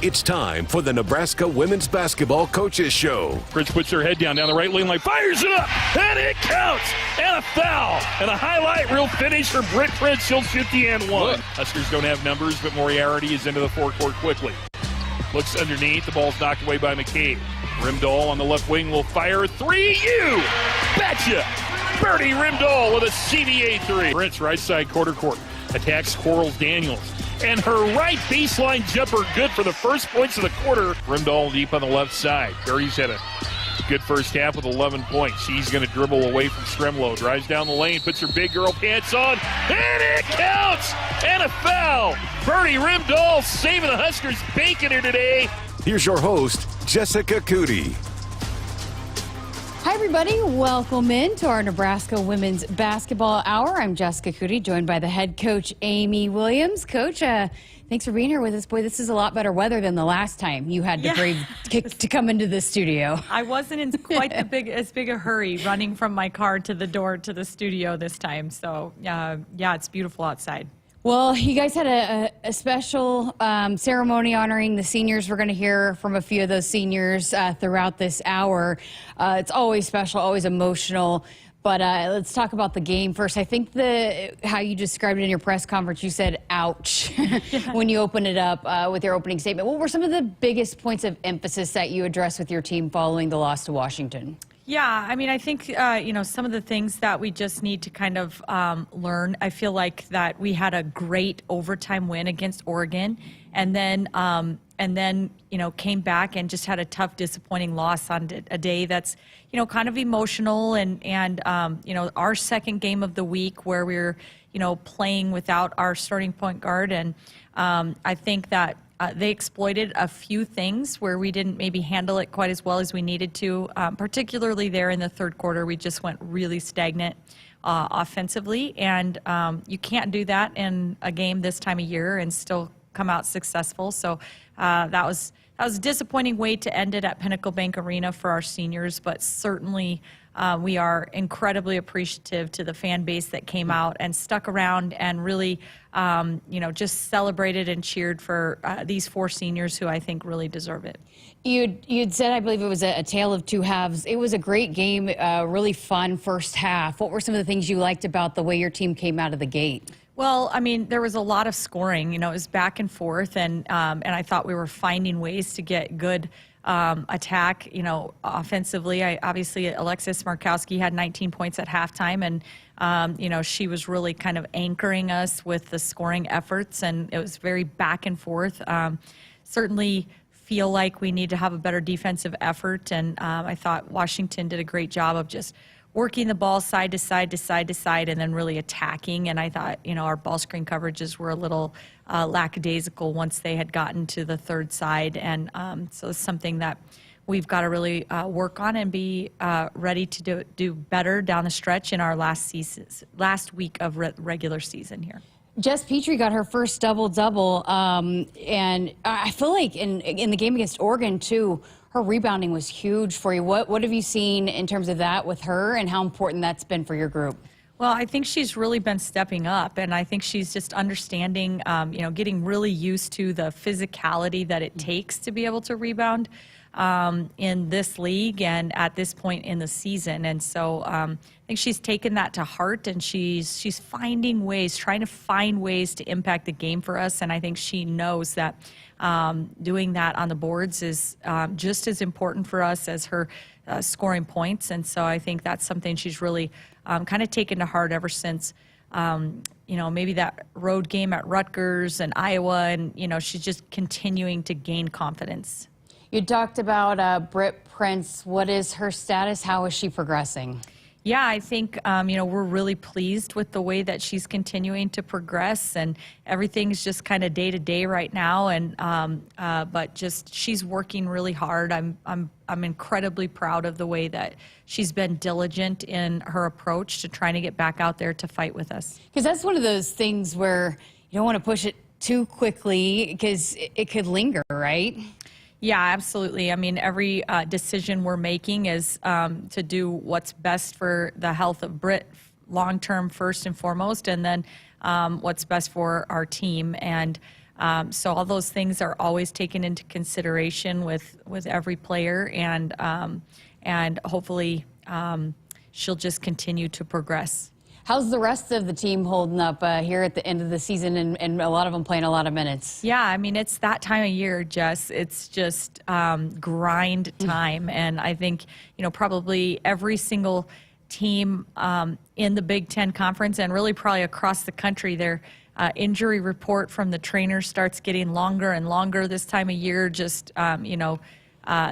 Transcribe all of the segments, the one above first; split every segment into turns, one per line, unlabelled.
It's time for the Nebraska Women's Basketball Coaches Show.
Fritz puts her head down the right lane line, fires it up, and it counts, and a foul, and a highlight reel finish for Britt Prince. She'll shoot the and one. Huskers don't have numbers, but Moriarty is into the forecourt quickly. Looks underneath, the ball's knocked away by McCabe. Rimdahl on the left wing will fire a three. You betcha! Birdie Rimdahl with a CBA three. Prince right side quarter court attacks Quarles Daniels. And her right baseline jumper good for the first points of the quarter. Rimdahl deep on the left side. Birdie's had a good first half with 11 points. She's going to dribble away from Stremlow. Drives down the lane, puts her big girl pants on, and it counts! And a foul! Birdie Rimdahl saving the Huskers bacon here today.
Here's your host, Jessica Coody.
Hi, everybody. Welcome in to our Nebraska Women's Basketball Hour. I'm Jessica Coody, joined by the head coach, Amy Williams. Coach, thanks for being here with us. Boy, this is a lot better weather than the last time you had to brave to come into the studio.
I wasn't in quite as big a hurry running from my car to the door to the studio this time. So, yeah, it's beautiful outside.
Well, you guys had a special ceremony honoring the seniors. We're going to hear from a few of those seniors throughout this hour. It's always special, always emotional. But let's talk about the game first. I think how you described it in your press conference, you said, ouch, when you opened it up with your opening statement. What were some of the biggest points of emphasis that you addressed with your team following the loss to Washington?
Yeah, I mean, I think, some of the things that we just need to kind of learn. I feel like that we had a great overtime win against Oregon, and then came back and just had a tough, disappointing loss on a day that's, kind of emotional and our second game of the week where we're, playing without our starting point guard. And I think that they exploited a few things where we didn't maybe handle it quite as well as we needed to, particularly there in the third quarter. We just went really stagnant offensively, and you can't do that in a game this time of year and still come out successful. So that was a disappointing way to end it at Pinnacle Bank Arena for our seniors, but certainly we are incredibly appreciative to the fan base that came out and stuck around and really, just celebrated and cheered for these four seniors who I think really deserve it.
You'd said, I believe it was a tale of two halves. It was a great game, really fun first half. What were some of the things you liked about the way your team came out of the gate?
Well, I mean, there was a lot of scoring. It was back and forth, and I thought we were finding ways to get good attack, offensively. Obviously, Alexis Markowski had 19 points at halftime, and, she was really kind of anchoring us with the scoring efforts, and it was very back and forth. Certainly feel like we need to have a better defensive effort, and I thought Washington did a great job of just working the ball side to side to side to side and then really attacking. And I thought, our ball screen coverages were a little lackadaisical once they had gotten to the third side. And so it's something that we've got to really work on and be ready to do better down the stretch in our last week of regular season here.
Jess Petrie got her first double-double, and I feel like in the game against Oregon, too, her rebounding was huge for you. What have you seen in terms of that with her and how important that's been for your group?
Well, I think she's really been stepping up, and I think she's just understanding, getting really used to the physicality that it takes to be able to rebound in this league and at this point in the season. And so I think she's taken that to heart, and she's trying to find ways to impact the game for us. And I think she knows that doing that on the boards is just as important for us as her scoring points. And so I think that's something she's really kind of taken to heart ever since, maybe that road game at Rutgers and Iowa. And, she's just continuing to gain confidence.
You talked about Britt Prince. What is her status? How is she progressing?
Yeah, I think, we're really pleased with the way that she's continuing to progress, and everything's just kind of day to day right now. And but just she's working really hard. I'm incredibly proud of the way that she's been diligent in her approach to trying to get back out there to fight with us.
Because that's one of those things where you don't want to push it too quickly because it could linger, right?
Yeah, absolutely. I mean, every decision we're making is to do what's best for the health of Britt long-term first and foremost, and then what's best for our team. And So all those things are always taken into consideration with every player, and hopefully she'll just continue to progress.
How's the rest of the team holding up here at the end of the season, and a lot of them playing a lot of minutes?
Yeah, I mean, it's that time of year, Jess. It's just grind time. And I think, probably every single team in the Big Ten Conference and really probably across the country, their injury report from the trainer starts getting longer and longer this time of year, just,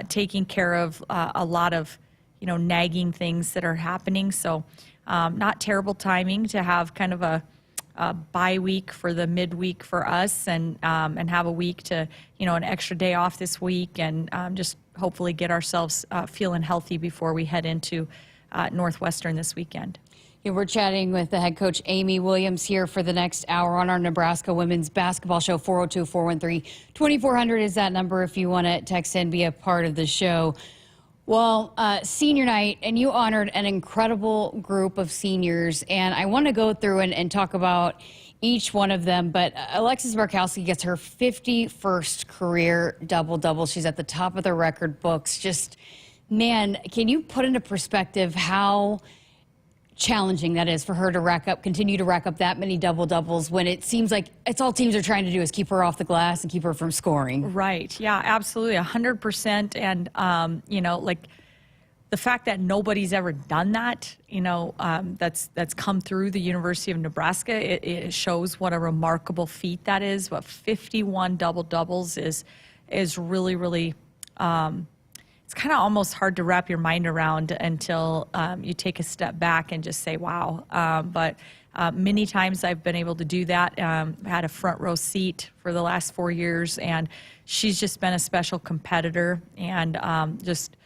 taking care of a lot of, nagging things that are happening. So, not terrible timing to have kind of a bye week for the midweek for us, and have a week to, an extra day off this week, and just hopefully get ourselves feeling healthy before we head into Northwestern this weekend.
Yeah, we're chatting with the head coach, Amy Williams, here for the next hour on our Nebraska women's basketball show. 402-413-2400 is that number if you want to text in, be a part of the show. Well, senior night, and you honored an incredible group of seniors, and I want to go through and talk about each one of them, but Alexis Barkowski gets her 51st career double-double. She's at the top of the record books. Just, man, can you put into perspective how challenging that is for her to continue to rack up that many double-doubles when it seems like it's all teams are trying to do is keep her off the glass and keep her from scoring?
Right. Yeah, absolutely. 100%. And, like the fact that nobody's ever done that, that's come through the University of Nebraska, it shows what a remarkable feat that is. But 51 double-doubles is really, really, it's kind of almost hard to wrap your mind around until you take a step back and just say, wow. But many times I've been able to do that. Had a front row seat for the last 4 years, and she's just been a special competitor, and just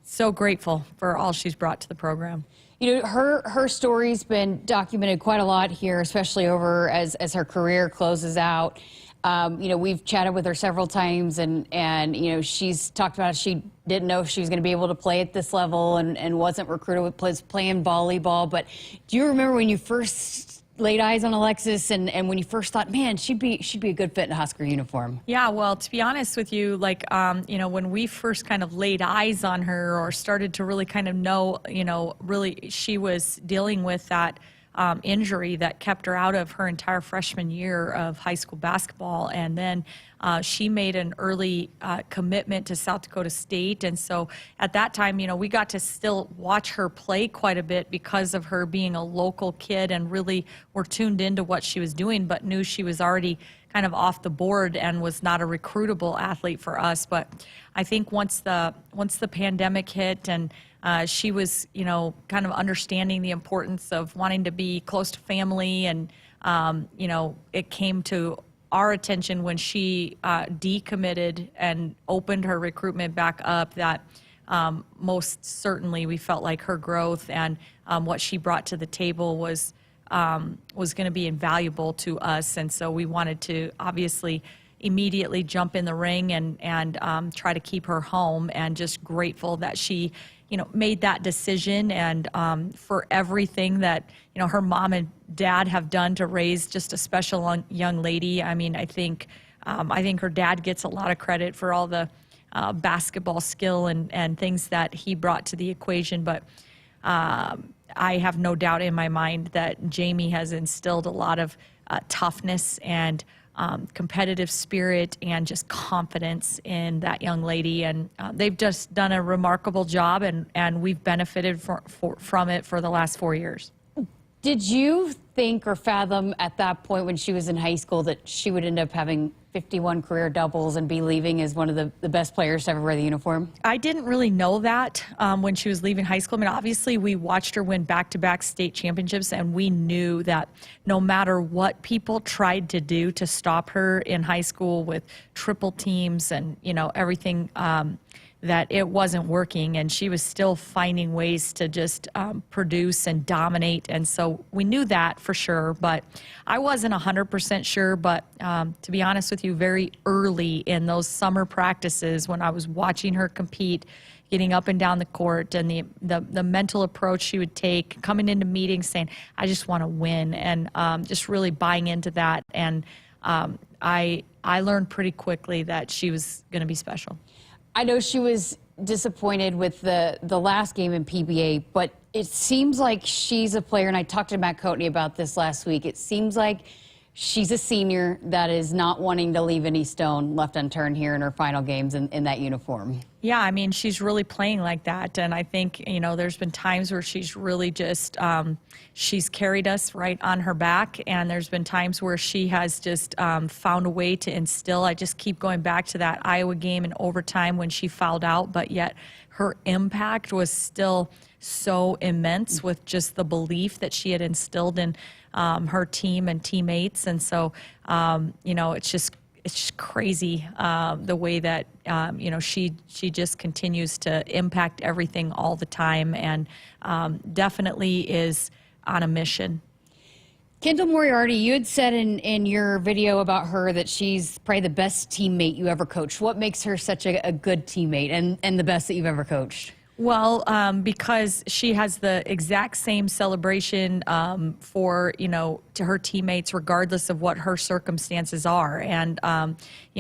so grateful for all she's brought to the program.
Her story's been documented quite a lot here, especially over as her career closes out. We've chatted with her several times, and she's talked about she didn't know if she was going to be able to play at this level, and wasn't recruited, was playing volleyball. But do you remember when you first laid eyes on Alexis, and when you first thought, man, she'd be a good fit in a Husker uniform?
Yeah, well, to be honest with you, when we first kind of laid eyes on her or started to really kind of know, really she was dealing with that injury that kept her out of her entire freshman year of high school basketball. And then she made an early commitment to South Dakota State. And so at that time, we got to still watch her play quite a bit because of her being a local kid, and really were tuned into what she was doing, but knew she was already kind of off the board and was not a recruitable athlete for us. But I think once the pandemic hit, and she was, kind of understanding the importance of wanting to be close to family, and, it came to our attention when she decommitted and opened her recruitment back up, that most certainly we felt like her growth and what she brought to the table was going to be invaluable to us. And so we wanted to obviously immediately jump in the ring and try to keep her home, and just grateful that she made that decision, and for everything that her mom and dad have done to raise just a special young lady. I mean, I think her dad gets a lot of credit for all the basketball skill and things that he brought to the equation, but I have no doubt in my mind that Jamie has instilled a lot of toughness and competitive spirit and just confidence in that young lady, and they've just done a remarkable job, and we've benefited from it for the last 4 years.
Did you think or fathom at that point when she was in high school that she would end up having 51 career doubles and be leaving as one of the best players to ever wear the uniform?
I didn't really know that when she was leaving high school. I mean, obviously, we watched her win back-to-back state championships, and we knew that no matter what people tried to do to stop her in high school with triple teams and, everything, that it wasn't working, and she was still finding ways to just produce and dominate. And so we knew that for sure, but I wasn't 100% sure. But to be honest with you, very early in those summer practices when I was watching her compete, getting up and down the court, and the mental approach she would take, coming into meetings saying, I just want to win, and just really buying into that. And I learned pretty quickly that she was going to be special.
I know she was disappointed with the last game in PBA, but it seems like she's a player, and I talked to Matt Coatney about this last week. It seems like she's a senior that is not wanting to leave any stone left unturned here in her final games in that uniform.
Yeah, I mean, she's really playing like that. And I think, there's been times where she's really just, she's carried us right on her back. And there's been times where she has just found a way to instill. I just keep going back to that Iowa game in overtime when she fouled out, but yet her impact was still so immense with just the belief that she had instilled in her team and teammates. And so, it's just crazy the way that, she just continues to impact everything all the time, and definitely is on a mission.
Kendall Moriarty, you had said in your video about her that she's probably the best teammate you ever coached. What makes her such a good teammate and the best that you've ever coached?
Well, because she has the exact same celebration for, to her teammates, regardless of what her circumstances are. And,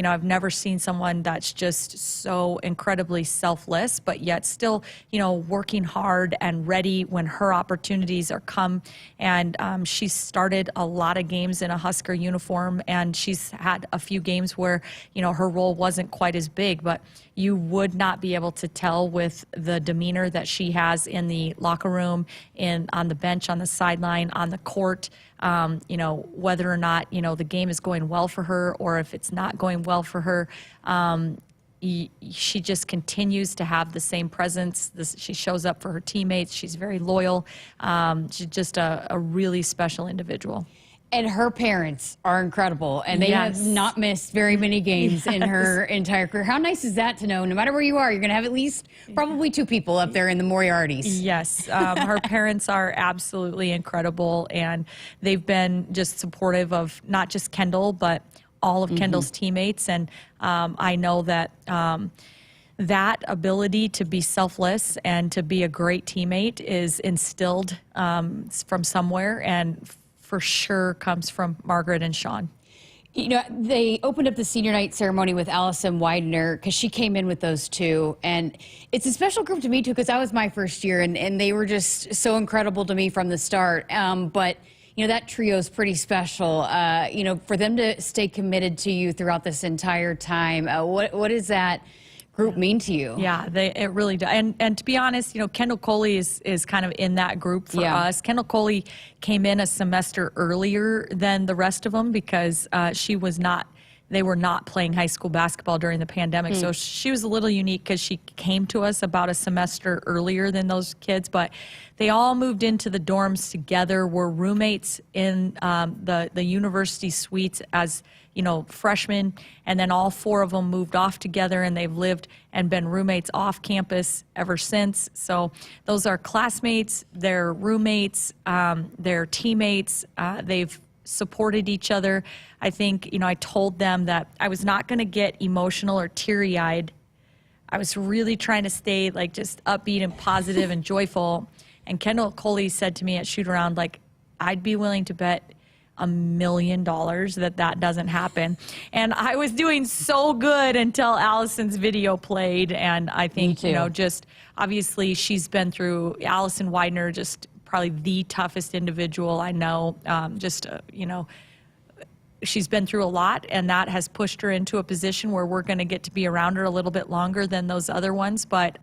I've never seen someone that's just so incredibly selfless, but yet still, working hard and ready when her opportunities are come. And she's started a lot of games in a Husker uniform, and she's had a few games where, her role wasn't quite as big, but you would not be able to tell with the demeanor that she has in the locker room, on the bench, on the sideline, on the court, whether or not, the game is going well for her or if it's not going well for her. She just continues to have the same presence. She shows up for her teammates. She's very loyal. She's just a really special individual.
And her parents are incredible, and they have not missed very many games in her entire career. How nice is that to know, no matter where you are, you're going to have at least probably two people up there in the Moriartys?
Yes, her parents are absolutely incredible, and they've been just supportive of not just Kendall, but all of Kendall's teammates. And I know that that ability to be selfless and to be a great teammate is instilled from somewhere, and for sure comes from Margaret and Sean.
They opened up the senior night ceremony with Allison Widener because she came in with those two. And it's a special group to me, too, because that was my first year, and they were just so incredible to me from the start. But, that trio is pretty special. For them to stay committed to you throughout this entire time, what does that group mean to you?
Yeah, it really does. And to be honest, Kendall Coley is kind of in that group for us. Kendall Coley came in a semester earlier than the rest of them because they were not playing high school basketball during the pandemic. So she was a little unique because she came to us about a semester earlier than those kids, but they all moved into the dorms together, were roommates in the university suites as freshmen, and then all four of them moved off together, and they've lived and been roommates off campus ever since. So those are classmates, they're roommates, they're teammates. They've supported each other. I think, I told them that I was not going to get emotional or teary-eyed. I was really trying to stay just upbeat and positive and joyful. And Kendall Coley said to me at shoot-around, I'd be willing to bet $1 million that doesn't happen. And I was doing so good until Allison's video played. And I think, just obviously she's been through, Allison Widener, just probably the toughest individual I know. She's been through a lot, and that has pushed her into a position where we're going to get to be around her a little bit longer than those other ones. But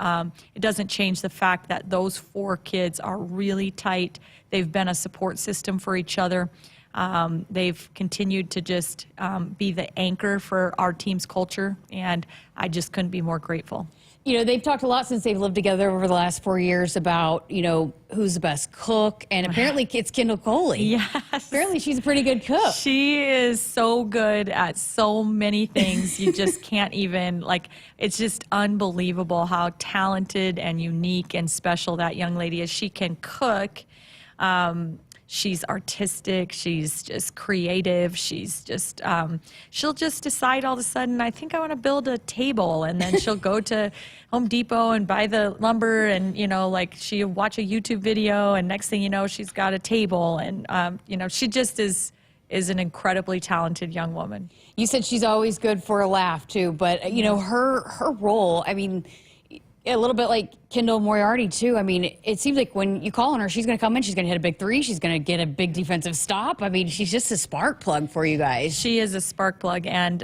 it doesn't change the fact that those four kids are really tight. They've been a support system for each other. They've continued to just be the anchor for our team's culture, and I just couldn't be more grateful.
They've talked a lot since they've lived together over the last 4 years about, who's the best cook, and apparently it's Kendall Coley.
Yes.
Apparently she's a pretty good cook.
She is so good at so many things. You just can't even, it's just unbelievable how talented and unique and special that young lady is. She can cook. She's artistic. She's just creative. She's just, she'll just decide all of a sudden, I think I want to build a table. And then she'll go to Home Depot and buy the lumber, and, she'll watch a YouTube video, and next thing you know, she's got a table. And, she just is is an incredibly talented young woman.
You said she's always good for a laugh too, but you know, her role, I mean, a little bit like Kendall Moriarty too. I mean, it seems like when you call on her, she's going to come in, she's going to hit a big three, she's going to get a big defensive stop. I mean, she's just a spark plug for you guys.
She is a spark plug, and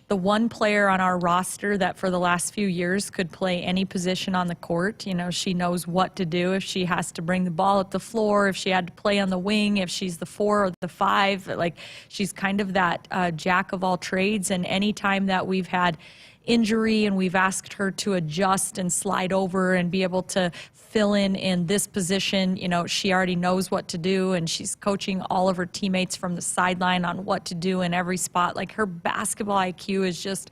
the one player on our roster that for the last few years could play any position on the court. You know, she knows what to do if she has to bring the ball up the floor, if she had to play on the wing, if she's the 4 or the 5. Like, she's kind of that jack of all trades, and any time that we've had injury and we've asked her to adjust and slide over and be able to fill in this position, you know, she already knows what to do, and she's coaching all of her teammates from the sideline on what to do in every spot. Like, her basketball IQ is just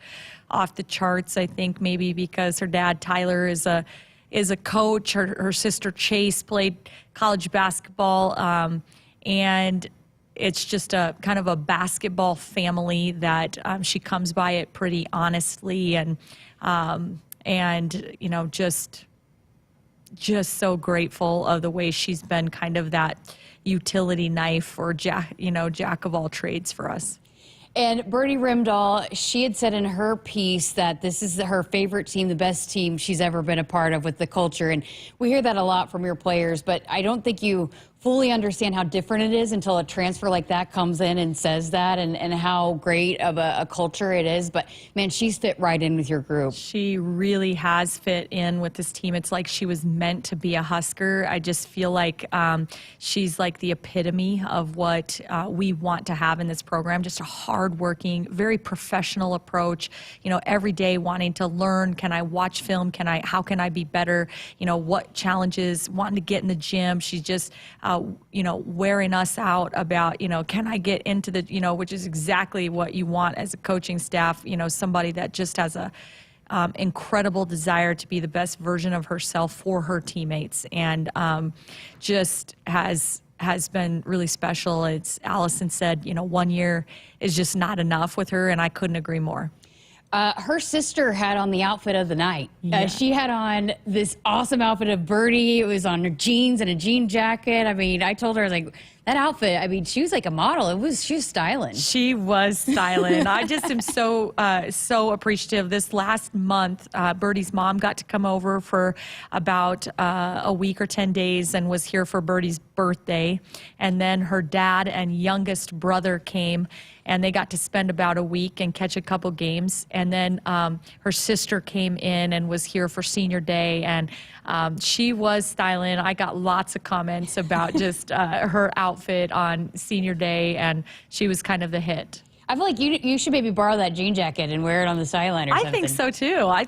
off the charts. I think maybe because her dad Tyler is a coach. Her sister Chase played college basketball, and it's just a kind of a basketball family that she comes by it pretty honestly, and you know, just so grateful of the way she's been kind of that utility knife or jack of all trades for us.
And Bertie Rimdahl, she had said in her piece that this is her favorite team, the best team she's ever been a part of with the culture. And we hear that a lot from your players, but I don't think you fully understand how different it is until a transfer like that comes in and says that, and how great of a culture it is. But man, she's fit right in with your group.
She really has fit in with this team. It's like she was meant to be a Husker. I just feel like she's like the epitome of what we want to have in this program. Just a hardworking, very professional approach. You know, every day wanting to learn. Can I watch film? How can I be better? You know, what challenges? Wanting to get in the gym. She's just you know, wearing us out about, you know, can I get into the, you know, which is exactly what you want as a coaching staff. You know, somebody that just has a incredible desire to be the best version of herself for her teammates, and just has been really special. It's, Allison said, you know, 1 year is just not enough with her, and I couldn't agree more.
Her sister had on the outfit of the night.
Yeah.
She had on this awesome outfit of Bertie. It was on her jeans and a jean jacket. I mean, I told her, like, that outfit, I mean, she was like a model. She was styling.
She was styling. I just am so appreciative. This last month, Bertie's mom got to come over for about a week or 10 days and was here for Bertie's birthday. And then her dad and youngest brother came, and they got to spend about a week and catch a couple games. And then her sister came in and was here for senior day, and she was styling. I got lots of comments about just her outfit on senior day, and she was kind of the hit.
I feel like you should maybe borrow that jean jacket and wear it on the sideline or something.
I think so too. I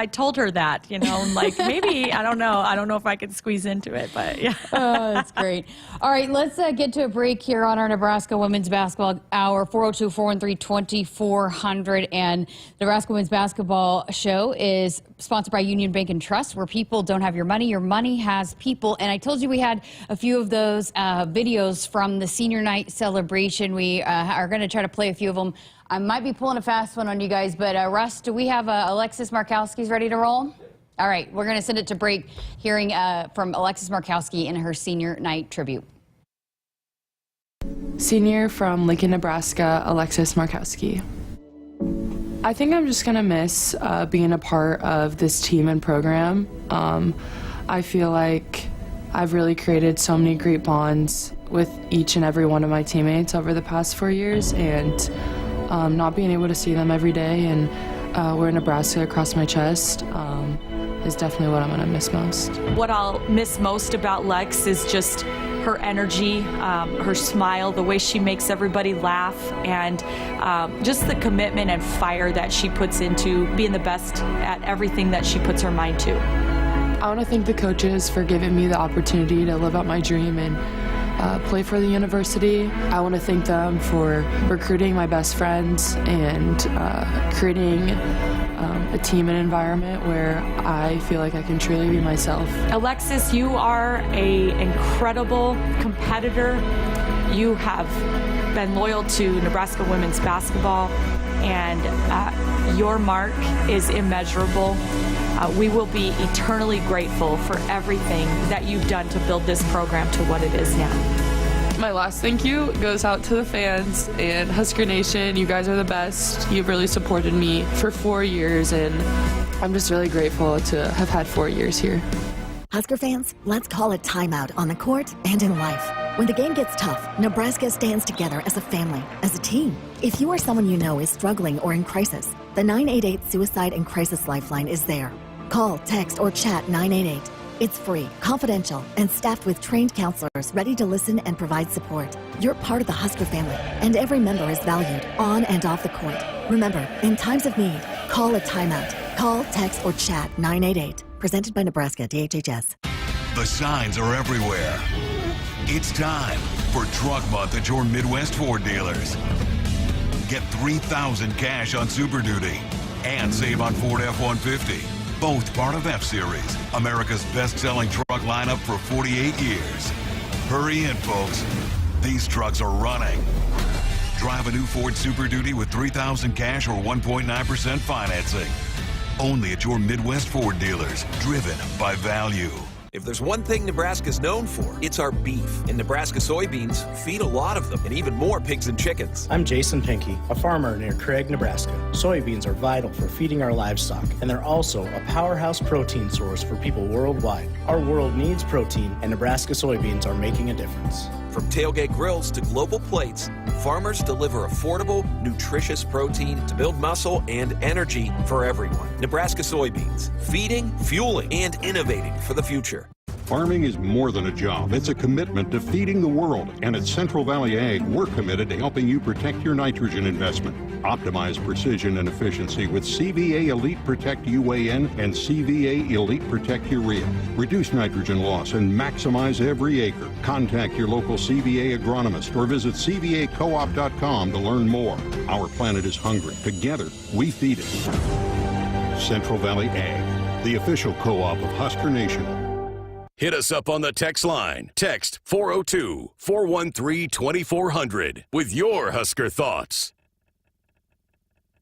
told her that, you know, like, maybe, I don't know if I could squeeze into it, but yeah.
Oh, that's great. All right, let's get to a break here on our Nebraska Women's Basketball Hour, 402-413-2400. And the Nebraska Women's Basketball Show is sponsored by Union Bank and Trust, where people don't have your money has people. And I told you we had a few of those videos from the senior night celebration. We are going to try to play a few of them. I might be pulling a fast one on you guys, but Russ, do we have Alexis Markowski's ready to roll? All right, we're going to send it to break, hearing from Alexis Markowski in her senior night tribute.
Senior from Lincoln, Nebraska, Alexis Markowski. I think I'm just going to miss being a part of this team and program. I feel like I've really created so many great bonds with each and every one of my teammates over the past 4 years, and not being able to see them every day and wear Nebraska across my chest is definitely what I'm going to miss most.
What I'll miss most about Lex is just her energy, her smile, the way she makes everybody laugh, and just the commitment and fire that she puts into being the best at everything that she puts her mind to.
I want to thank the coaches for giving me the opportunity to live out my dream and play for the university. I want to thank them for recruiting my best friends and creating a team and environment where I feel like I can truly be myself.
Alexis, you are an incredible competitor. You have been loyal to Nebraska women's basketball, and your mark is immeasurable. We will be eternally grateful for everything that you've done to build this program to what it is now.
My last thank you goes out to the fans and Husker Nation. You guys are the best. You've really supported me for 4 years, and I'm just really grateful to have had 4 years here.
Husker fans, let's call a timeout on the court and in life. When the game gets tough, Nebraska stands together as a family, as a team. If you or someone you know is struggling or in crisis, the 988 Suicide and Crisis Lifeline is there. Call, text, or chat 988. It's free, confidential, and staffed with trained counselors ready to listen and provide support. You're part of the Husker family, and every member is valued on and off the court. Remember, in times of need, call a timeout. Call, text, or chat 988. Presented by Nebraska DHHS.
The signs are everywhere. It's time for Truck Month at your Midwest Ford dealers. Get $3,000 cash on Super Duty and save on Ford F-150. Both part of F-Series, America's best-selling truck lineup for 48 years. Hurry in, folks. These trucks are running. Drive a new Ford Super Duty with $3,000 cash or 1.9% financing. Only at your Midwest Ford dealers, driven by value.
If there's one thing Nebraska's known for, it's our beef. And Nebraska soybeans feed a lot of them, and even more pigs and chickens.
I'm Jason Pinky, a farmer near Craig, Nebraska. Soybeans are vital for feeding our livestock, and they're also a powerhouse protein source for people worldwide. Our world needs protein, and Nebraska soybeans are making a difference.
From tailgate grills to global plates, farmers deliver affordable, nutritious protein to build muscle and energy for everyone. Nebraska soybeans, feeding, fueling, and innovating for the future.
Farming is more than a job. It's a commitment to feeding the world. And at Central Valley Ag, we're committed to helping you protect your nitrogen investment. Optimize precision and efficiency with CVA Elite Protect UAN and CVA Elite Protect Urea. Reduce nitrogen loss and maximize every acre. Contact your local CVA agronomist or visit cvacoop.com to learn more. Our planet is hungry. Together, we feed it. Central Valley Ag, the official co-op of Husker Nation.
Hit us up on the text line. Text 402-413-2400 with your Husker thoughts.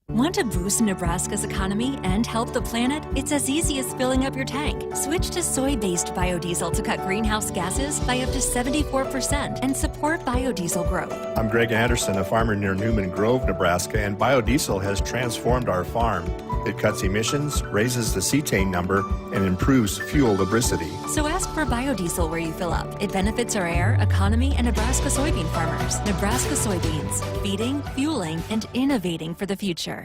Want to boost Nebraska's economy and help the planet? It's as easy as filling up your tank. Switch to soy-based biodiesel to cut greenhouse gases by up to 74% and support biodiesel growth.
I'm Greg Anderson, a farmer near Newman Grove, Nebraska, and biodiesel has transformed our farm. It cuts emissions, raises the cetane number, and improves fuel lubricity.
So ask for biodiesel where you fill up. It benefits our air, economy, and Nebraska soybean farmers. Nebraska soybeans, feeding, fueling, and innovating for the future.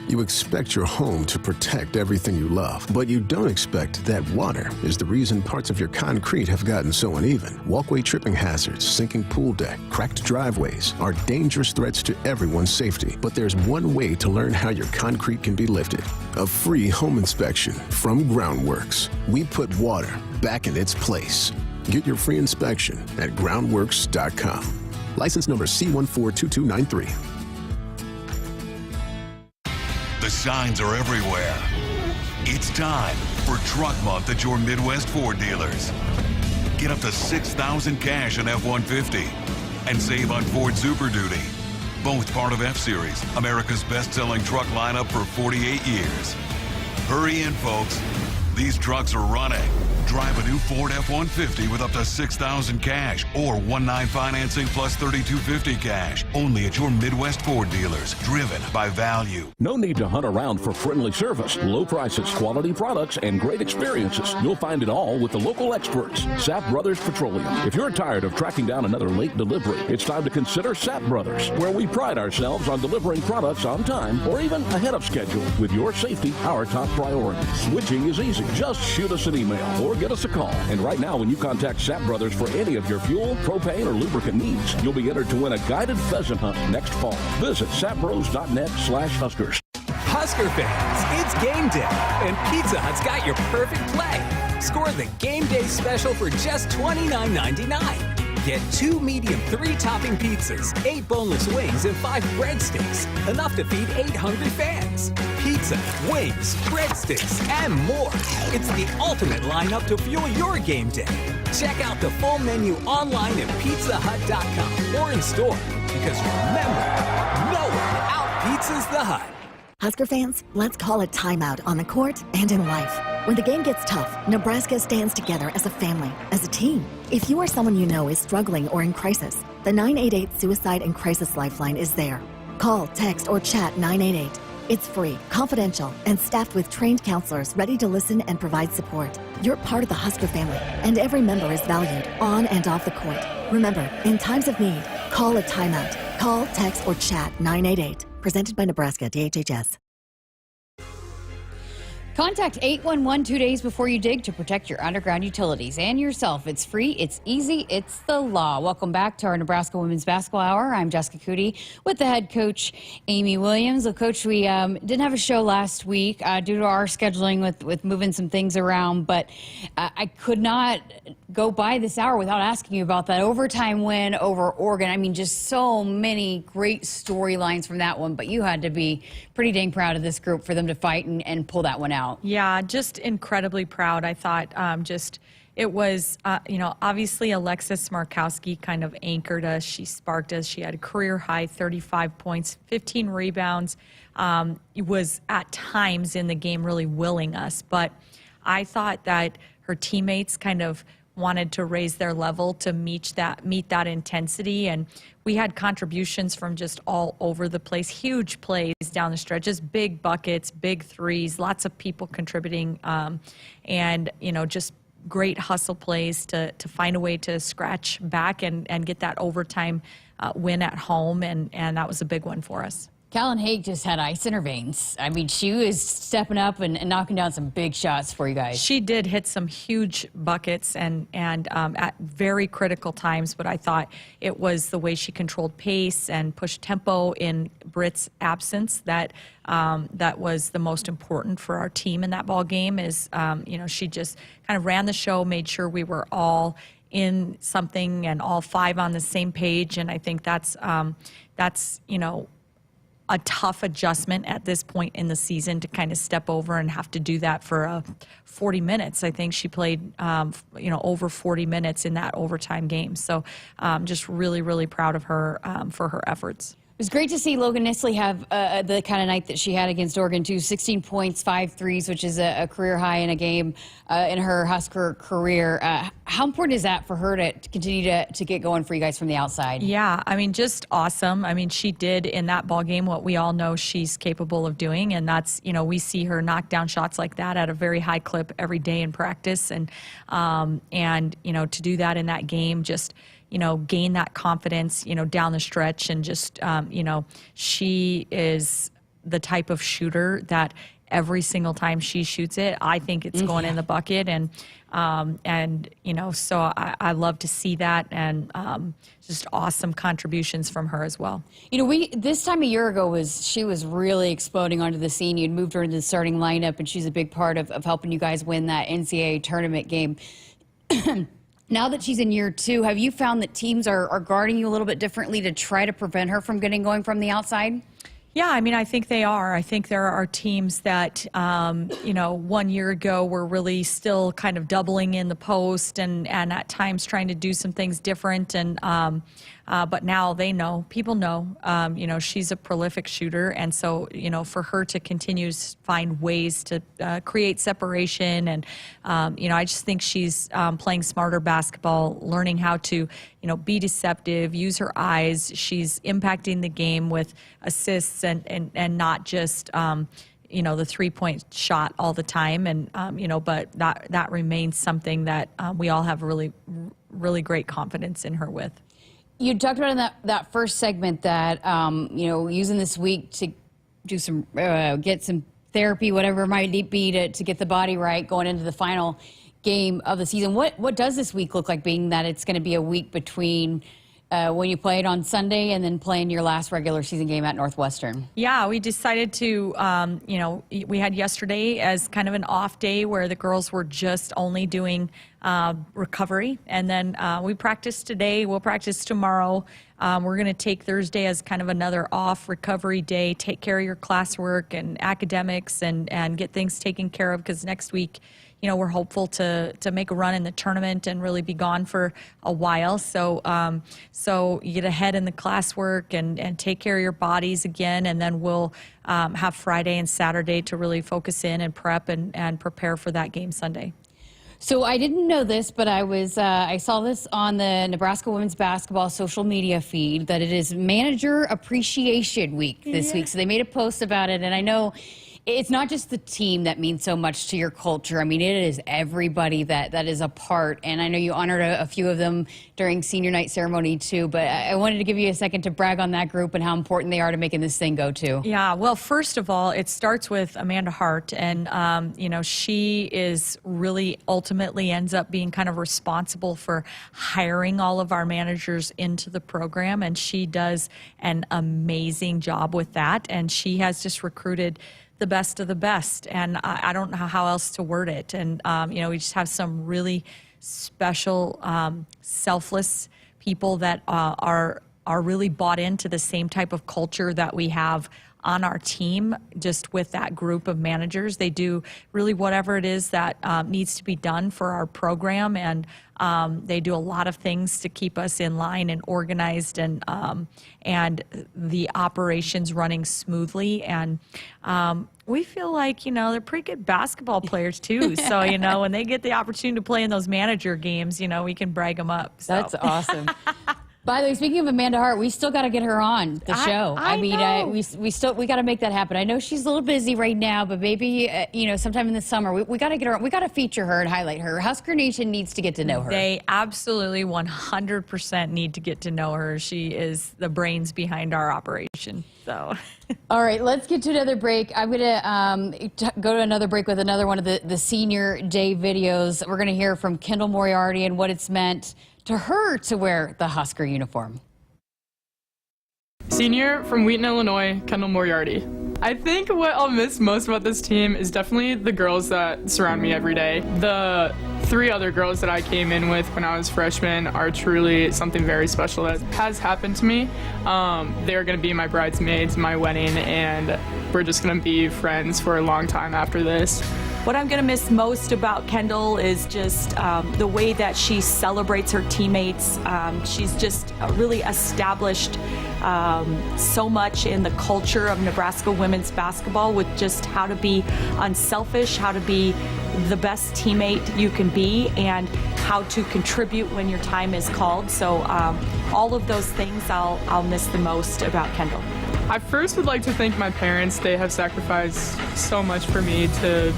You expect your home to protect everything you love, but you don't expect that water is the reason parts of your concrete have gotten so uneven. Walkway tripping hazards, sinking pool deck, cracked driveways are dangerous threats to everyone's safety. But there's one way to learn how your concrete can be lifted. A free home inspection from Groundworks. We put water back in its place. Get your free inspection at groundworks.com. License number C142293.
The signs are everywhere. It's time for Truck Month at your Midwest Ford dealers. Get up to $6,000 cash on F-150 and save on Ford Super Duty. Both part of F-Series, America's best-selling truck lineup for 48 years. Hurry in, folks. These trucks are running. Drive a new Ford F-150 with up to $6,000 cash or 1.9 financing plus $3,250 cash. Only at your Midwest Ford dealers, driven by value.
No need to hunt around for friendly service, low prices, quality products, and great experiences. You'll find it all with the local experts, Sapp Brothers Petroleum. If you're tired of tracking down another late delivery, it's time to consider Sapp Brothers, where we pride ourselves on delivering products on time or even ahead of schedule. With your safety, our top priority. Switching is easy. Just shoot us an email or give us a call. And right now, when you contact Sapp Brothers for any of your fuel, propane, or lubricant needs, you'll be entered to win a guided pheasant hunt next fall. Visit sappbros.net/Huskers.
Husker fans, it's game day, and Pizza Hut's got your perfect play. Score the game day special for just $29.99. Get 2 medium 3-topping pizzas, 8 boneless wings, and 5 breadsticks. Enough to feed 8 hungry fans. Pizza, wings, breadsticks, and more. It's the ultimate lineup to fuel your game day. Check out the full menu online at pizzahut.com or in store. Because remember, no one out-pizzas the Hut.
Husker fans, let's call a timeout on the court and in life. When the game gets tough, Nebraska stands together as a family, as a team. If you or someone you know is struggling or in crisis, the 988 Suicide and Crisis Lifeline is there. Call, text, or chat 988. It's free, confidential, and staffed with trained counselors ready to listen and provide support. You're part of the Husker family, and every member is valued on and off the court. Remember, in times of need, call a timeout. Call, text, or chat 988. Presented by Nebraska DHHS.
Contact 811 2 days before you dig to protect your underground utilities and yourself. It's free, it's easy, it's the law. Welcome back to our Nebraska Women's Basketball Hour. I'm Jessica Coody with the head coach, Amy Williams. Well, Coach, we didn't have a show last week due to our scheduling with moving some things around, but I could not go by this hour without asking you about that overtime win over Oregon. I mean, just so many great storylines from that one, but you had to be pretty dang proud of this group for them to fight and pull that one out.
Yeah, just incredibly proud. I thought it was, obviously Alexis Markowski kind of anchored us. She sparked us. She had a career high 35 points, 15 rebounds. It was at times in the game really willing us, but I thought that her teammates kind of wanted to raise their level to meet that intensity, and we had contributions from just all over the place, huge plays down the stretches, big buckets, big threes, lots of people contributing, and just great hustle plays to find a way to scratch back and get that overtime win at home, and that was a big one for us.
Callan Haig just had ice in her veins. I mean, she was stepping up and knocking down some big shots for you guys.
She did hit some huge buckets and at very critical times, but I thought it was the way she controlled pace and pushed tempo in Britt's absence that was the most important for our team in that ball game. Is she just kind of ran the show, made sure we were all in something and all five on the same page, and I think that's a tough adjustment at this point in the season to kind of step over and have to do that for 40 minutes. I think she played, over 40 minutes in that overtime game. So just really, really proud of her for her efforts.
It was great to see Logan Nisley have the kind of night that she had against Oregon, too. 16 points, 5 threes, which is a career high in a game in her Husker career. How important is that for her to continue to get going for you guys from the outside?
Yeah, I mean, just awesome. I mean, she did in that ball game what we all know she's capable of doing, and that's, we see her knock down shots like that at a very high clip every day in practice, and to do that in that game, just gain that confidence, down the stretch, and just, she is the type of shooter that every single time she shoots it, I think it's going in the bucket, and so I love to see that, and just awesome contributions from her as well.
This time a year ago she was really exploding onto the scene. You'd moved her into the starting lineup, and she's a big part of helping you guys win that NCAA tournament game. Now that she's in year 2, have you found that teams are guarding you a little bit differently to try to prevent her from getting going from the outside?
Yeah, I mean, I think they are. I think there are teams that, 1 year ago were really still kind of doubling in the post and at times trying to do some things different. But now people know, she's a prolific shooter. And so, for her to continue to find ways to create separation. And, I just think she's playing smarter basketball, learning how to, be deceptive, use her eyes. She's impacting the game with assists and not just, the 3-point shot all the time. And, but that remains something that we all have really, really great confidence in her with.
You talked about in that first segment that, using this week to do some, get some therapy, whatever it might be to get the body right going into the final game of the season. What does this week look like, being that it's going to be a week between when you played on Sunday and then playing your last regular season game at Northwestern?
Yeah, we decided to, we had yesterday as kind of an off day where the girls were just only doing recovery. And then we practice today. We'll practice tomorrow. We're going to take Thursday as kind of another off recovery day, take care of your classwork and academics and get things taken care of, because next week, we're hopeful to make a run in the tournament and really be gone for a while. So you get ahead in the classwork and take care of your bodies again, and then we'll have Friday and Saturday to really focus in and prep and prepare for that game Sunday.
So I didn't know this, but I saw this on the Nebraska women's basketball social media feed that it is Manager Appreciation Week this week. So they made a post about it, and I know it's not just the team that means so much to your culture. I mean, it is everybody that is a part. And I know you honored a few of them during senior night ceremony too, but I wanted to give you a second to brag on that group and how important they are to making this thing go too.
Yeah, well, first of all, it starts with Amanda Hart, and she is really ultimately ends up being kind of responsible for hiring all of our managers into the program, and she does an amazing job with that, and she has just recruited the best of the best, and I don't know how else to word it. And we just have some really special, selfless people that are really bought into the same type of culture that we have on our team. Just with that group of managers, they do really whatever it is that needs to be done for our program, and they do a lot of things to keep us in line and organized, and the operations running smoothly. And we feel like, they're pretty good basketball players too. So, when they get the opportunity to play in those manager games, we can brag them up. So.
That's awesome. By the way, speaking of Amanda Hart, we still got to get her on the show.
I know.
we got to make that happen. I know she's a little busy right now, but maybe sometime in the summer we got to get her on. We got to feature her and highlight her. Husker Nation needs to get to know her.
They absolutely 100% need to get to know her. She is the brains behind our operation. So.
All right, let's get to another break. I'm going to go to another break with another one of the Senior Day videos. We're going to hear from Kendall Moriarty and what it's meant to her to wear the Husker uniform.
Senior from Wheaton, Illinois, Kendall Moriarty. I think what I'll miss most about this team is definitely the girls that surround me every day. The 3 other girls that I came in with when I was freshman are truly something very special that has happened to me. They're going to be my bridesmaids, my wedding, and we're just going to be friends for a long time after this.
What I'm going to miss most about Kendall is just the way that she celebrates her teammates. She's just really established so much in the culture of Nebraska women's basketball, with just how to be unselfish, how to be the best teammate you can be, and how to contribute when your time is called. So all of those things I'll miss the most about Kendall.
I first would like to thank my parents. They have sacrificed so much for me to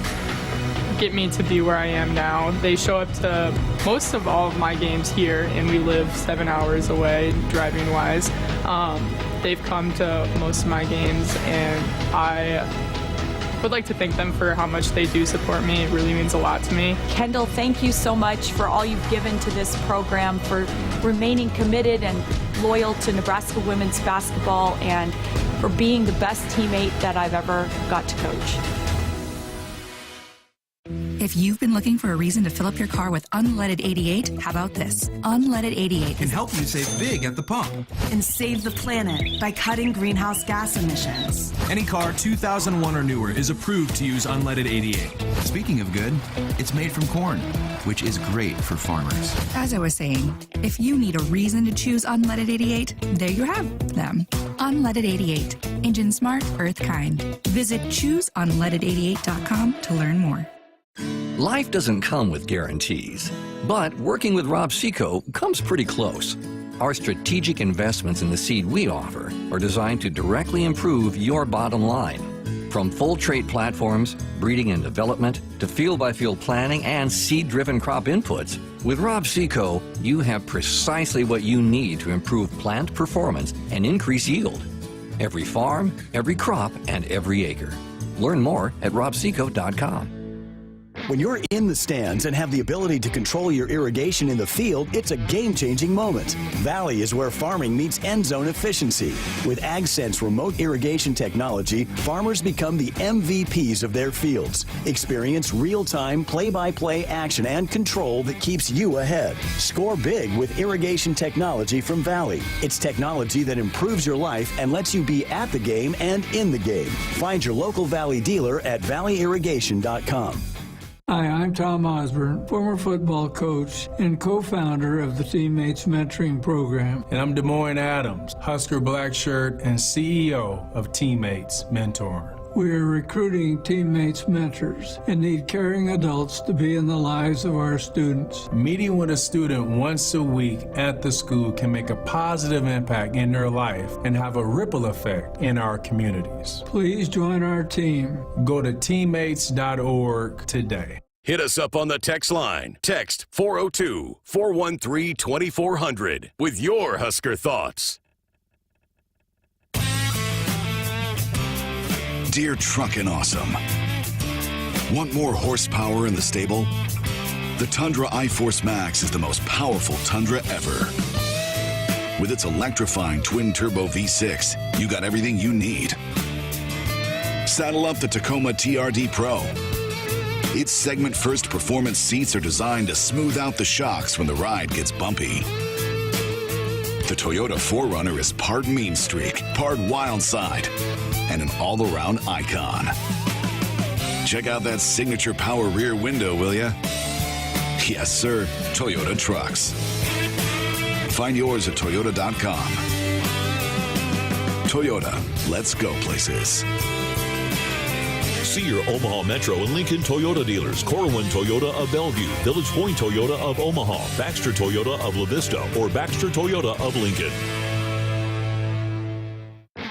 get me to be where I am now. They show up to most of all of my games here, and we live 7 hours away driving wise. They've come to most of my games, and I would like to thank them for how much they do support me. It really means a lot to me.
Kendall, thank you so much for all you've given to this program, for remaining committed and loyal to Nebraska women's basketball, and for being the best teammate that I've ever got to coach.
If you've been looking for a reason to fill up your car with unleaded 88, how about this? Unleaded 88
can help you save big at the pump
and save the planet by cutting greenhouse gas emissions.
Any car 2001 or newer is approved to use unleaded 88. Speaking of good, it's made from corn, which is great for farmers.
As I was saying, if you need a reason to choose unleaded 88, there you have them. Unleaded 88. Engine smart, earth kind. Visit chooseunleaded88.com to learn more.
Life doesn't come with guarantees, but working with Rob Seco comes pretty close. Our strategic investments in the seed we offer are designed to directly improve your bottom line. From full trait platforms, breeding and development, to field-by-field planning and seed-driven crop inputs, with Rob Seco, you have precisely what you need to improve plant performance and increase yield. Every farm, every crop, and every acre. Learn more at robseco.com.
When you're in the stands and have the ability to control your irrigation in the field, it's a game-changing moment. Valley is where farming meets end zone efficiency. With AgSense remote irrigation technology, farmers become the MVPs of their fields. Experience real-time, play-by-play action and control that keeps you ahead. Score big with irrigation technology from Valley. It's technology that improves your life and lets you be at the game and in the game. Find your local Valley dealer at valleyirrigation.com.
Hi, I'm Tom Osborne, former football coach and co-founder of the Teammates Mentoring Program.
And I'm Des Moines Adams, Husker black shirt and CEO of Teammates Mentoring.
We are recruiting teammates mentors and need caring adults to be in the lives of our students.
Meeting with a student once a week at the school can make a positive impact in their life and have a ripple effect in our communities.
Please join our team.
Go to teammates.org today.
Hit us up on the text line. Text 402-413-2400 with your Husker thoughts.
Dear Truckin' Awesome. Want more horsepower in the stable? The Tundra iForce Max is the most powerful Tundra ever. With its electrifying twin-turbo V6, you got everything you need. Saddle up the Tacoma TRD Pro. Its segment-first performance seats are designed to smooth out the shocks when the ride gets bumpy. The Toyota 4Runner is part mean streak, part wild side, and an all-around icon. Check out that signature power rear window, will ya? Yes, sir, Toyota trucks. Find yours at toyota.com. Toyota, let's go places.
See your Omaha Metro and Lincoln Toyota dealers. Corwin Toyota of Bellevue, Village Point Toyota of Omaha, Baxter Toyota of La Vista, or Baxter Toyota of Lincoln.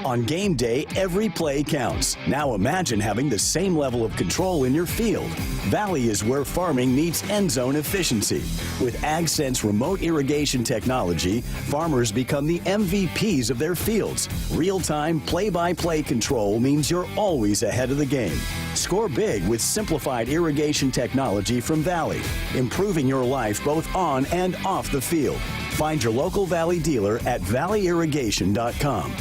On game day, every play counts. Now imagine having the same level of control in your field. Valley is where farming meets end zone efficiency. With AgSense remote irrigation technology, farmers become the MVPs of their fields. Real-time, play-by-play control means you're always ahead of the game. Score big with simplified irrigation technology from Valley, improving your life both on and off the field. Find your local Valley dealer at valleyirrigation.com.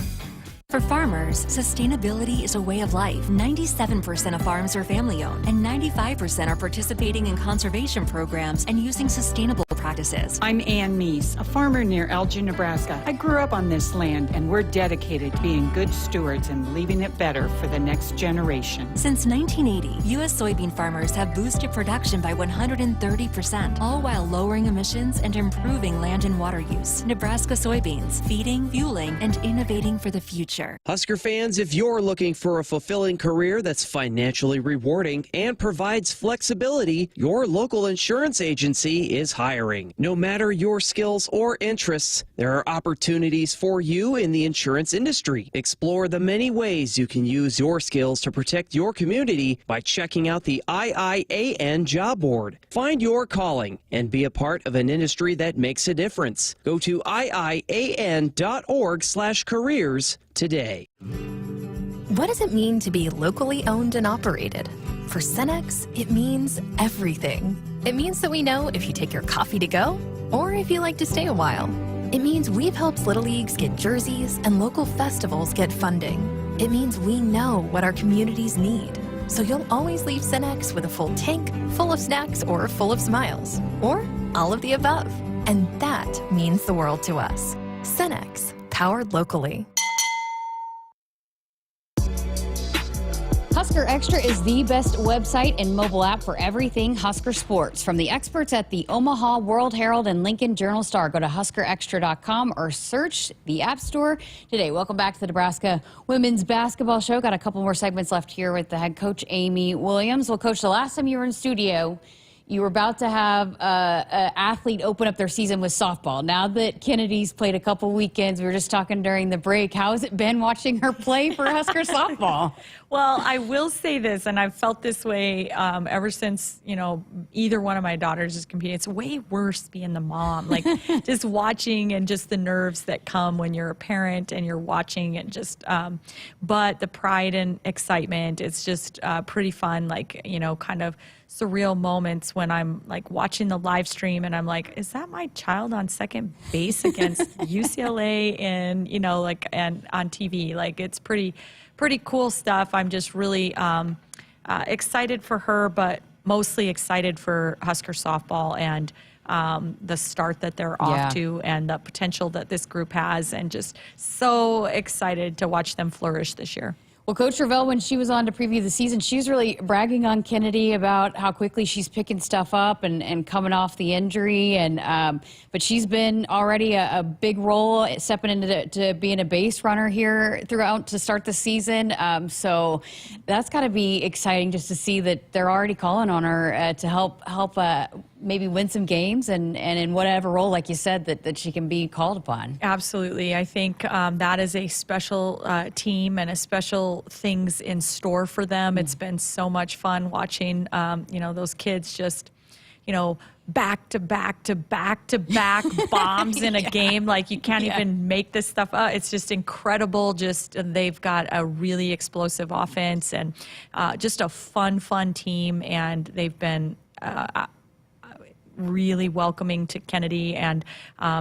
For farmers, sustainability is a way of life. 97% of farms are family-owned, and 95% are participating in conservation programs and using sustainable practices.
I'm Ann Meese, a farmer near Elgin, Nebraska. I grew up on this land, and we're dedicated to being good stewards and leaving it better for the next generation.
Since 1980, U.S. soybean farmers have boosted production by 130%, all while lowering emissions and improving land and water use. Nebraska soybeans, feeding, fueling, and innovating for the future.
Husker fans, if you're looking for a fulfilling career that's financially rewarding and provides flexibility, your local insurance agency is hiring. No matter your skills or interests, there are opportunities for you in the insurance industry. Explore the many ways you can use your skills to protect your community by checking out the IIAN job board. Find your calling and be a part of an industry that makes a difference. Go to iian.org/careers today.
What does it mean to be locally owned and operated? For Cenex, it means everything. It means that we know if you take your coffee to go or if you like to stay a while. It means we've helped Little Leagues get jerseys and local festivals get funding. It means we know what our communities need. So you'll always leave Cenex with a full tank, full of snacks, or full of smiles, or all of the above. And that means the world to us. Cenex, powered locally.
Husker Extra is the best website and mobile app for everything Husker sports. From the experts at the Omaha World Herald and Lincoln Journal-Star, go to huskerextra.com or search the App Store today. Welcome back to the Nebraska Women's Basketball Show. Got a couple more segments left here with the head coach, Amy Williams. Well, Coach, the last time you were in studio, you were about to have an athlete open up their season with softball. Now that Kennedy's played a couple weekends, we were just talking during the break, how has it been watching her play for Husker softball?
Well, I will say this, and I've felt this way ever since, either one of my daughters has competed. It's way worse being the mom, like just watching and just the nerves that come when you're a parent and you're watching and just, but the pride and excitement, it's just pretty fun, kind of surreal moments when I'm like watching the live stream and I'm like, is that my child on second base against UCLA and, you know, like, and on TV? Like, it's pretty cool stuff. I'm just really excited for her, but mostly excited for Husker softball and the start that they're off to and the potential that this group has, and just so excited to watch them flourish this year.
Well, Coach Ravel, when she was on to preview the season, she was really bragging on Kennedy about how quickly she's picking stuff up and coming off the injury. And but she's been already a big role stepping into to being a base runner here throughout to start the season. So that's got to be exciting just to see that they're already calling on her to help maybe win some games and in whatever role, like you said, that she can be called upon.
Absolutely. I think that is a special team and a special things in store for them. It's been so much fun watching, you know, those kids just, you know, back to back to back to back bombs in a game. Like, you can't even make this stuff up. It's just incredible. Just they've got a really explosive offense and just a fun team. And they've been really welcoming to Kennedy, and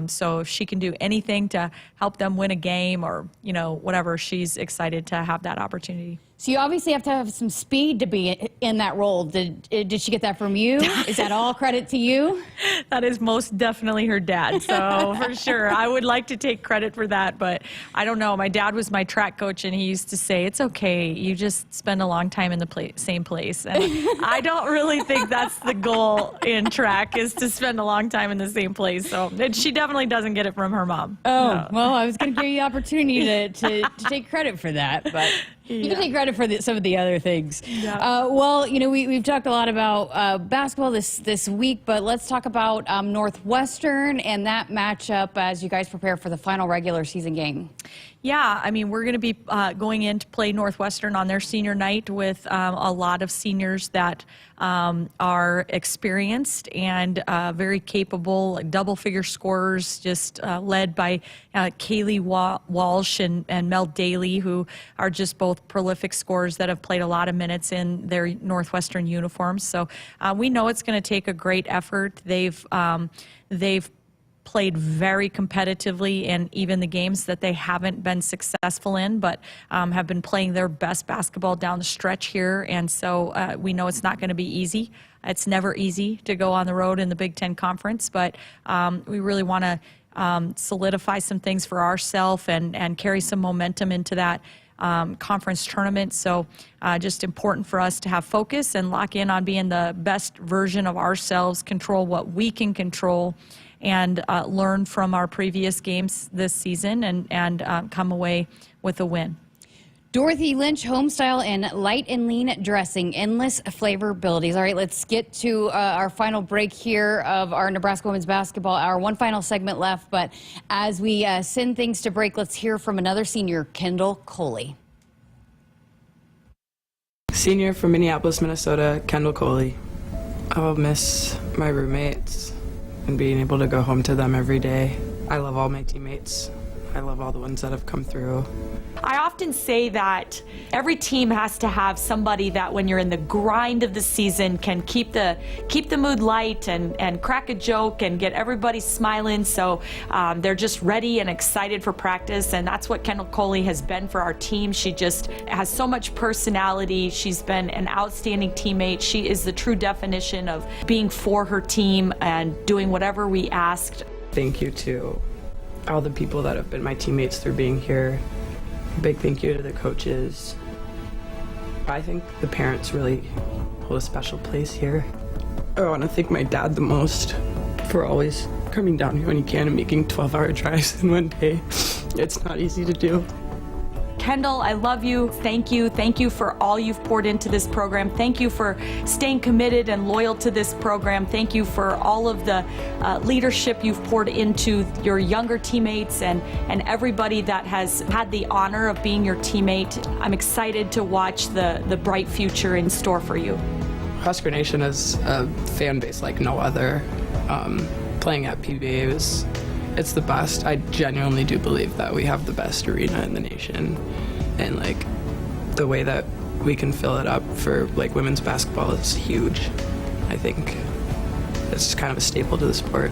so if she can do anything to help them win a game or, you know, whatever, she's excited to have that opportunity.
So you obviously have to have some speed to be in that role. Did she get that from you? Is that all credit to you?
That is most definitely her dad. So for sure, I would like to take credit for that, but I don't know. My dad was my track coach, and he used to say, it's okay, you just spend a long time in the same place. And I don't really think that's the goal in track, is to spend a long time in the same place. So she definitely doesn't get it from her mom.
Oh,
no.
Well, I was going to give you the opportunity to take credit for that, but you can take credit for some of the other things. Yeah. Well, you know, we've talked a lot about basketball this week, but let's talk about Northwestern and that matchup as you guys prepare for the final regular season game.
Yeah, I mean, we're going to be going in to play Northwestern on their senior night with a lot of seniors that are experienced and very capable, double-figure scorers, just led by Kaylee Walsh and Mel Daly, who are just both prolific scorers that have played a lot of minutes in their Northwestern uniforms. So we know it's going to take a great effort. They've played very competitively in even the games that they haven't been successful in, but have been playing their best basketball down the stretch here. And so we know it's not going to be easy. It's never easy to go on the road in the Big Ten Conference, but we really want to solidify some things for ourselves and carry some momentum into that conference tournament. So just important for us to have focus and lock in on being the best version of ourselves, control what we can control, and learn from our previous games this season and come away with a win.
Dorothy Lynch, Homestyle and Light and Lean Dressing, endless flavor abilities. All right, let's get to our final break here of our Nebraska Women's Basketball Hour. One final segment left, but as we send things to break, let's hear from another senior, Kendall Coley.
Senior from Minneapolis, Minnesota, Kendall Coley. I'll miss my roommates and being able to go home to them every day. I love all my teammates. I love all the ones that have come through.
I often say that every team has to have somebody that when you're in the grind of the season can keep the mood light and crack a joke and get everybody smiling, so they're just ready and excited for practice, and that's what Kendall Coley has been for our team. She just has so much personality. She's been an outstanding teammate. She is the true definition of being for her team and doing whatever we asked.
Thank you to all the people that have been my teammates through being here. Big thank you to the coaches. I think the parents really hold a special place here. I want to thank my dad the most for always coming down here when he can and making 12-hour drives in one day. It's not easy to do.
Kendall, I love you. Thank you. Thank you for all you've poured into this program. Thank you for staying committed and loyal to this program. Thank you for all of the leadership you've poured into your younger teammates and everybody that has had the honor of being your teammate. I'm excited to watch the bright future in store for you.
Husker Nation is a fan base like no other. Playing at PBA it's the best. I genuinely do believe that we have the best arena in the nation, and like the way that we can fill it up for like women's basketball is huge.
I think it's kind of a staple to the sport.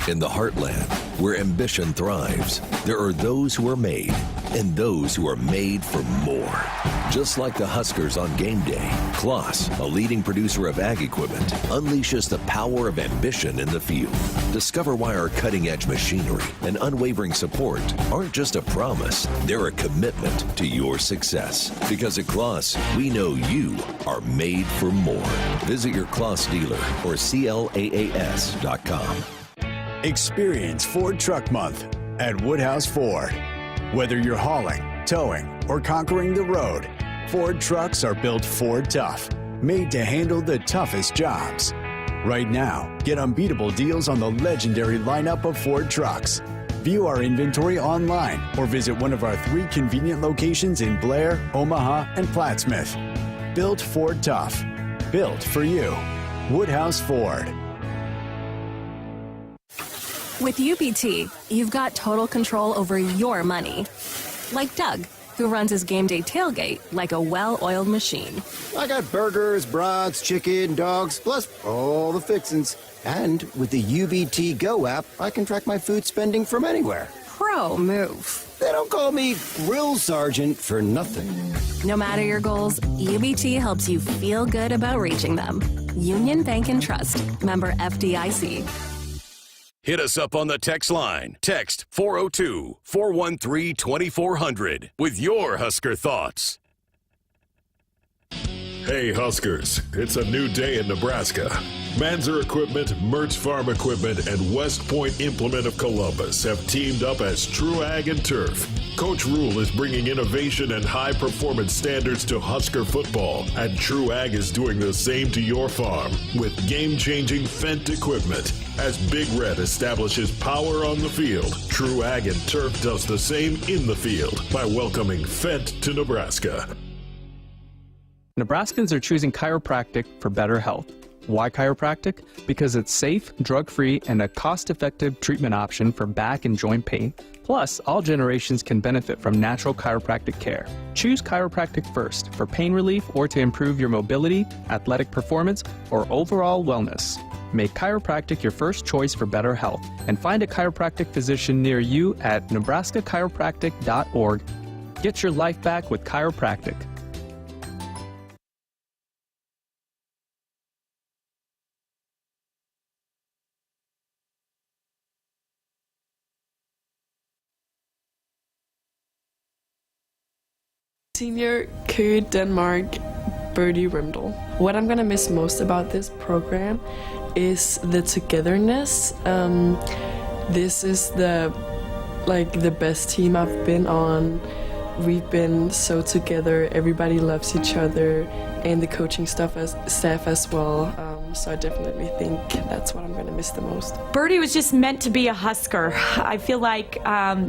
In the heartland, where ambition thrives, there are those who are made and those who are made for more. Just like the Huskers on game day, Kloss, a leading producer of ag equipment, unleashes the power of ambition in the field. Discover why our cutting-edge machinery and unwavering support aren't just a promise, they're a commitment to your success. Because at Kloss, we know you are made for more. Visit your Kloss dealer or CLAAS.com.
Experience Ford Truck Month at Woodhouse Ford. Whether you're hauling, towing, or conquering the road, Ford trucks are built Ford tough, made to handle the toughest jobs. Right now, get unbeatable deals on the legendary lineup of Ford trucks. View our inventory online or visit one of our 3 convenient locations in Blair, Omaha, and Plattsmouth. Built Ford tough. Built for you. Woodhouse Ford.
With UBT, you've got total control over your money. Like Doug, who runs his game day tailgate like a well-oiled machine.
I got burgers, brats, chicken, dogs, plus all the fixins. And with the UBT Go app, I can track my food spending from anywhere.
Pro move.
They don't call me Grill Sergeant for nothing.
No matter your goals, UBT helps you feel good about reaching them. Union Bank and Trust. Member FDIC.
Hit us up on the text line. Text 402-413-2400 with your Husker thoughts.
Hey Huskers, it's a new day in Nebraska. Manzer Equipment, Mertz Farm Equipment, and West Point Implement of Columbus have teamed up as True Ag and Turf. Coach Rule is bringing innovation and high-performance standards to Husker football, and True Ag is doing the same to your farm with game-changing Fendt equipment. As Big Red establishes power on the field, True Ag and Turf does the same in the field by welcoming Fendt to Nebraska.
Nebraskans are choosing chiropractic for better health. Why chiropractic? Because it's safe, drug-free, and a cost-effective treatment option for back and joint pain. Plus, all generations can benefit from natural chiropractic care. Choose chiropractic first for pain relief or to improve your mobility, athletic performance, or overall wellness. Make chiropractic your first choice for better health, and find a chiropractic physician near you at nebraska-chiropractic.org. Get your life back with chiropractic.
Senior Coody, Denmark, Birdie Rimdal. What I'm gonna miss most about this program is the togetherness. This is the best team I've been on. We've been so together. Everybody loves each other, and the coaching staff as well. So I definitely think that's what I'm going to miss the most.
Birdie was just meant to be a Husker. I feel like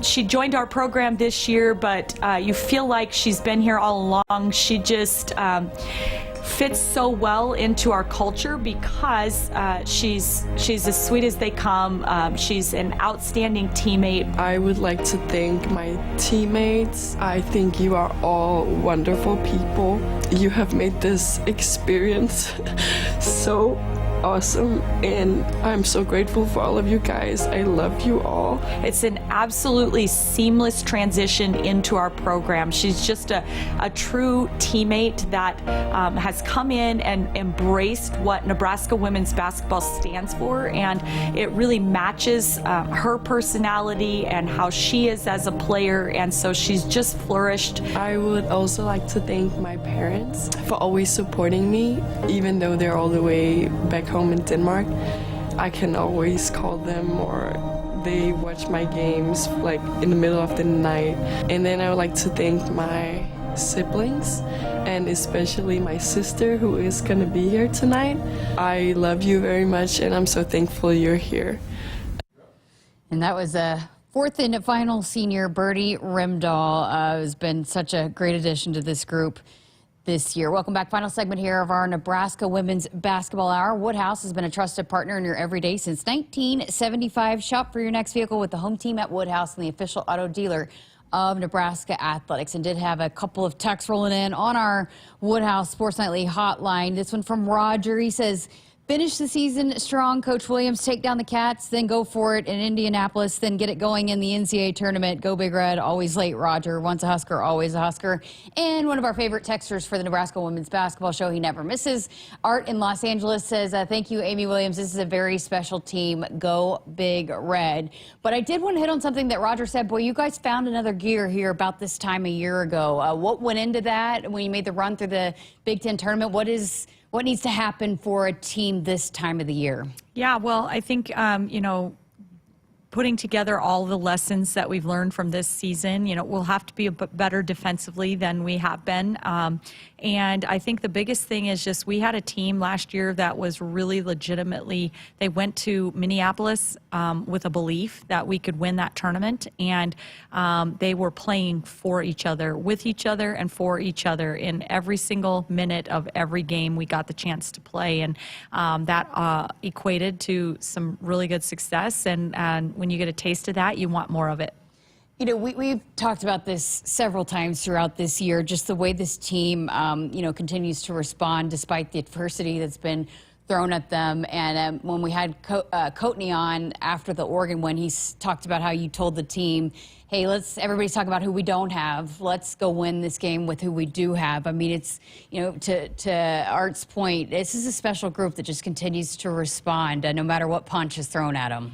she joined our program this year, but you feel like she's been here all along. She just fits so well into our culture because she's as sweet as they come. She's an outstanding teammate.
I would like to thank my teammates. I think you are all wonderful people. You have made this experience so awesome, and I'm so grateful for all of you guys. I love you all.
It's an absolutely seamless transition into our program. She's just a true teammate that has come in and embraced what Nebraska women's basketball stands for, and it really matches her personality and how she is as a player, and so she's just flourished.
I would also like to thank my parents for always supporting me, even though they're all the way back home in Denmark. I can always call them, or they watch my games like in the middle of the night. And then I would like to thank my siblings, and especially my sister who is going to be here tonight. I love you very much, and I'm so thankful you're here.
And that was a fourth and final senior, Birdie Rimdal, has been such a great addition to this group this year. Welcome back. Final segment here of our Nebraska Women's Basketball Hour. Woodhouse has been a trusted partner in your everyday since 1975. Shop for your next vehicle with the home team at Woodhouse and the official auto dealer of Nebraska Athletics, and did have a couple of texts rolling in on our Woodhouse Sports Nightly hotline. This one from Roger. He says, finish the season strong, Coach Williams. Take down the Cats, then go for it in Indianapolis, then get it going in the NCAA tournament. Go Big Red, always late, Roger. Once a Husker, always a Husker. And one of our favorite texters for the Nebraska women's basketball show, he never misses. Art in Los Angeles says, thank you, Amy Williams. This is a very special team. Go Big Red. But I did want to hit on something that Roger said. Boy, you guys found another gear here about this time a year ago. What went into that when you made the run through the Big Ten tournament? What needs to happen for a team this time of the year? Yeah, well, I think, putting together all the lessons that we've learned from this season, we'll have to be a bit better defensively than we have been. And I think the biggest thing is just we had a team last year that was really legitimately, they went to Minneapolis with a belief that we could win that tournament. And they were playing for each other, with each other, and for each other in every single minute of every game we got the chance to play. And that equated to some really good success. And when you get a taste of that, you want more of it. We've talked about this several times throughout this year, just the way this team, continues to respond despite the adversity that's been thrown at them. And when we had Coody on after the Oregon win, he talked about how you told the team, hey, everybody's talking about who we don't have. Let's go win this game with who we do have. I mean, it's, to Art's point, this is a special group that just continues to respond no matter what punch is thrown at them.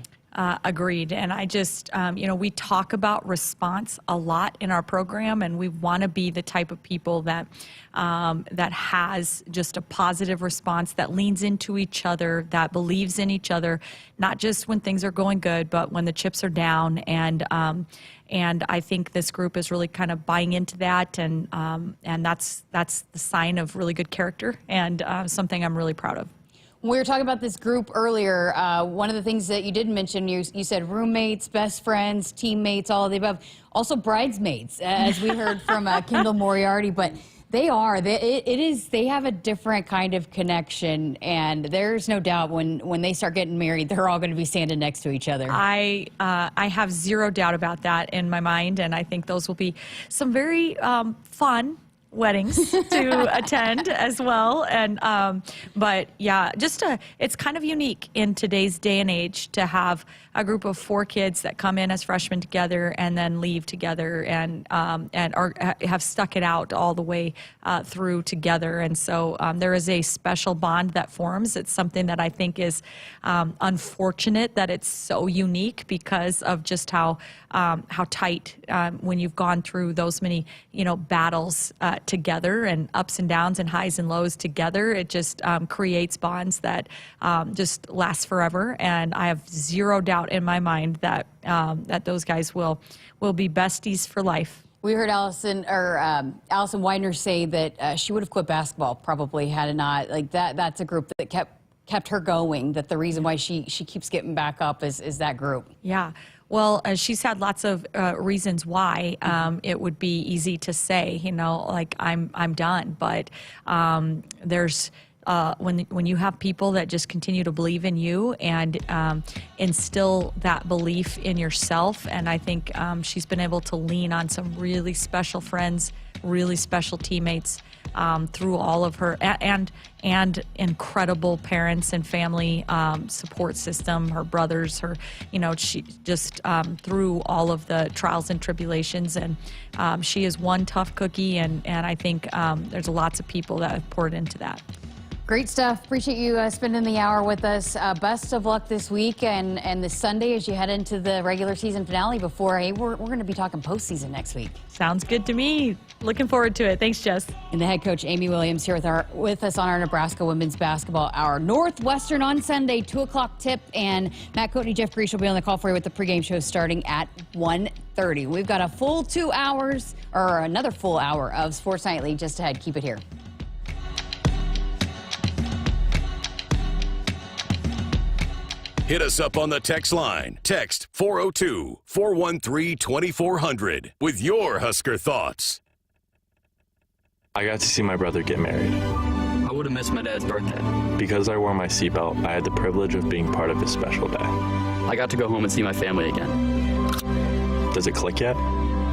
Agreed. And I just, we talk about response a lot in our program, and we want to be the type of people that has just a positive response, that leans into each other, that believes in each other, not just when things are going good, but when the chips are down. And I think this group is really kind of buying into that, and that's the sign of really good character, and something I'm really proud of. We were talking about this group earlier. One of the things that you did mention, you said roommates, best friends, teammates, all of the above. Also bridesmaids, as we heard from Kendall Moriarty. But they have a different kind of connection, and there's no doubt when they start getting married, they're all going to be standing next to each other. I have zero doubt about that in my mind, and I think those will be some very fun weddings to attend as well. And but yeah, it's kind of unique in today's day and age to have a group of 4 kids that come in as freshmen together and then leave together and have stuck it out all the way through together. And so there is a special bond that forms. It's something that I think is unfortunate that it's so unique because of just how tight when you've gone through those many battles together, and ups and downs and highs and lows together. It just creates bonds that just last forever. And I have zero doubt in my mind that those guys will be besties for life. We heard Allison Widener say that she would have quit basketball probably had it not. Like that's a group that kept her going. That the reason why she keeps getting back up is that group. Yeah. Well, she's had lots of reasons why it would be easy to say, like I'm done. But there's when you have people that just continue to believe in you and instill that belief in yourself, and I think she's been able to lean on some really special friends, really special teammates through all of her and incredible parents and family support system, her brothers, she just through all of the trials and tribulations, and she is one tough cookie, and I think there's lots of people that have poured into that. Great stuff. Appreciate you spending the hour with us. Best of luck this week and this Sunday as you head into the regular season finale before, we're going to be talking postseason next week. Sounds good to me. Looking forward to it. Thanks, Jess. And the head coach, Amy Williams, here with us on our Nebraska Women's Basketball Hour. Northwestern on Sunday, 2 o'clock tip, and Matt Coody, Jeff Grease will be on the call for you with the pregame show starting at 1:30. We've got a full 2 hours, or another full hour of Sports Nightly just ahead. Keep it here.
Hit us up on the text line. Text 402-413-2400 with your Husker thoughts.
I got to see my brother get married.
I would have missed my dad's birthday.
Because I wore my seatbelt, I had the privilege of being part of his special day.
I got to go home and see my family again.
Does it click yet?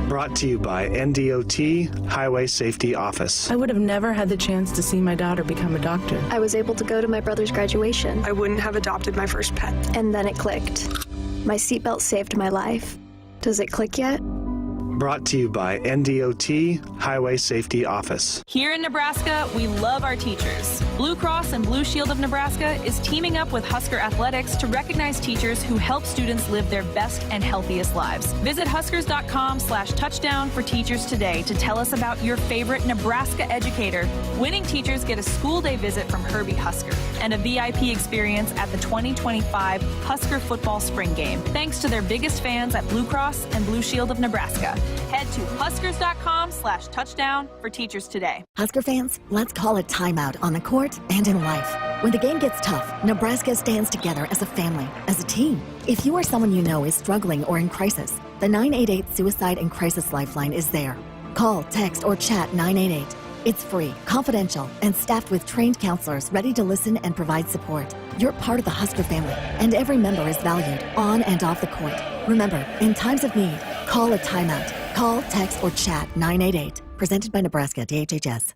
Brought to you by NDOT Highway Safety Office.
I would have never had the chance to see my daughter become a doctor.
I was able to go to my brother's graduation.
I wouldn't have adopted my first pet.
And then it clicked. My seatbelt saved my life. Does it click yet?
Brought to you by NDOT Highway Safety Office.
Here in Nebraska, we love our teachers. Blue Cross and Blue Shield of Nebraska is teaming up with Husker Athletics to recognize teachers who help students live their best and healthiest lives. Visit huskers.com/touchdown for teachers today to tell us about your favorite Nebraska educator. Winning teachers get a school day visit from Herbie Husker and a VIP experience at the 2025 Husker football spring game. Thanks to their biggest fans at Blue Cross and Blue Shield of Nebraska. Head to huskers.com/touchdown for teachers today.
Husker fans, let's call a timeout on the court and in life. When the game gets tough, Nebraska stands together as a family, as a team. If you or someone you know is struggling or in crisis, the 988 Suicide and Crisis Lifeline is there. Call, text, or chat 988. It's free, confidential, and staffed with trained counselors ready to listen and provide support. You're part of the Husker family, and every member is valued on and off the court. Remember, in times of need, call a timeout. Call, text, or chat 988. Presented by Nebraska DHHS.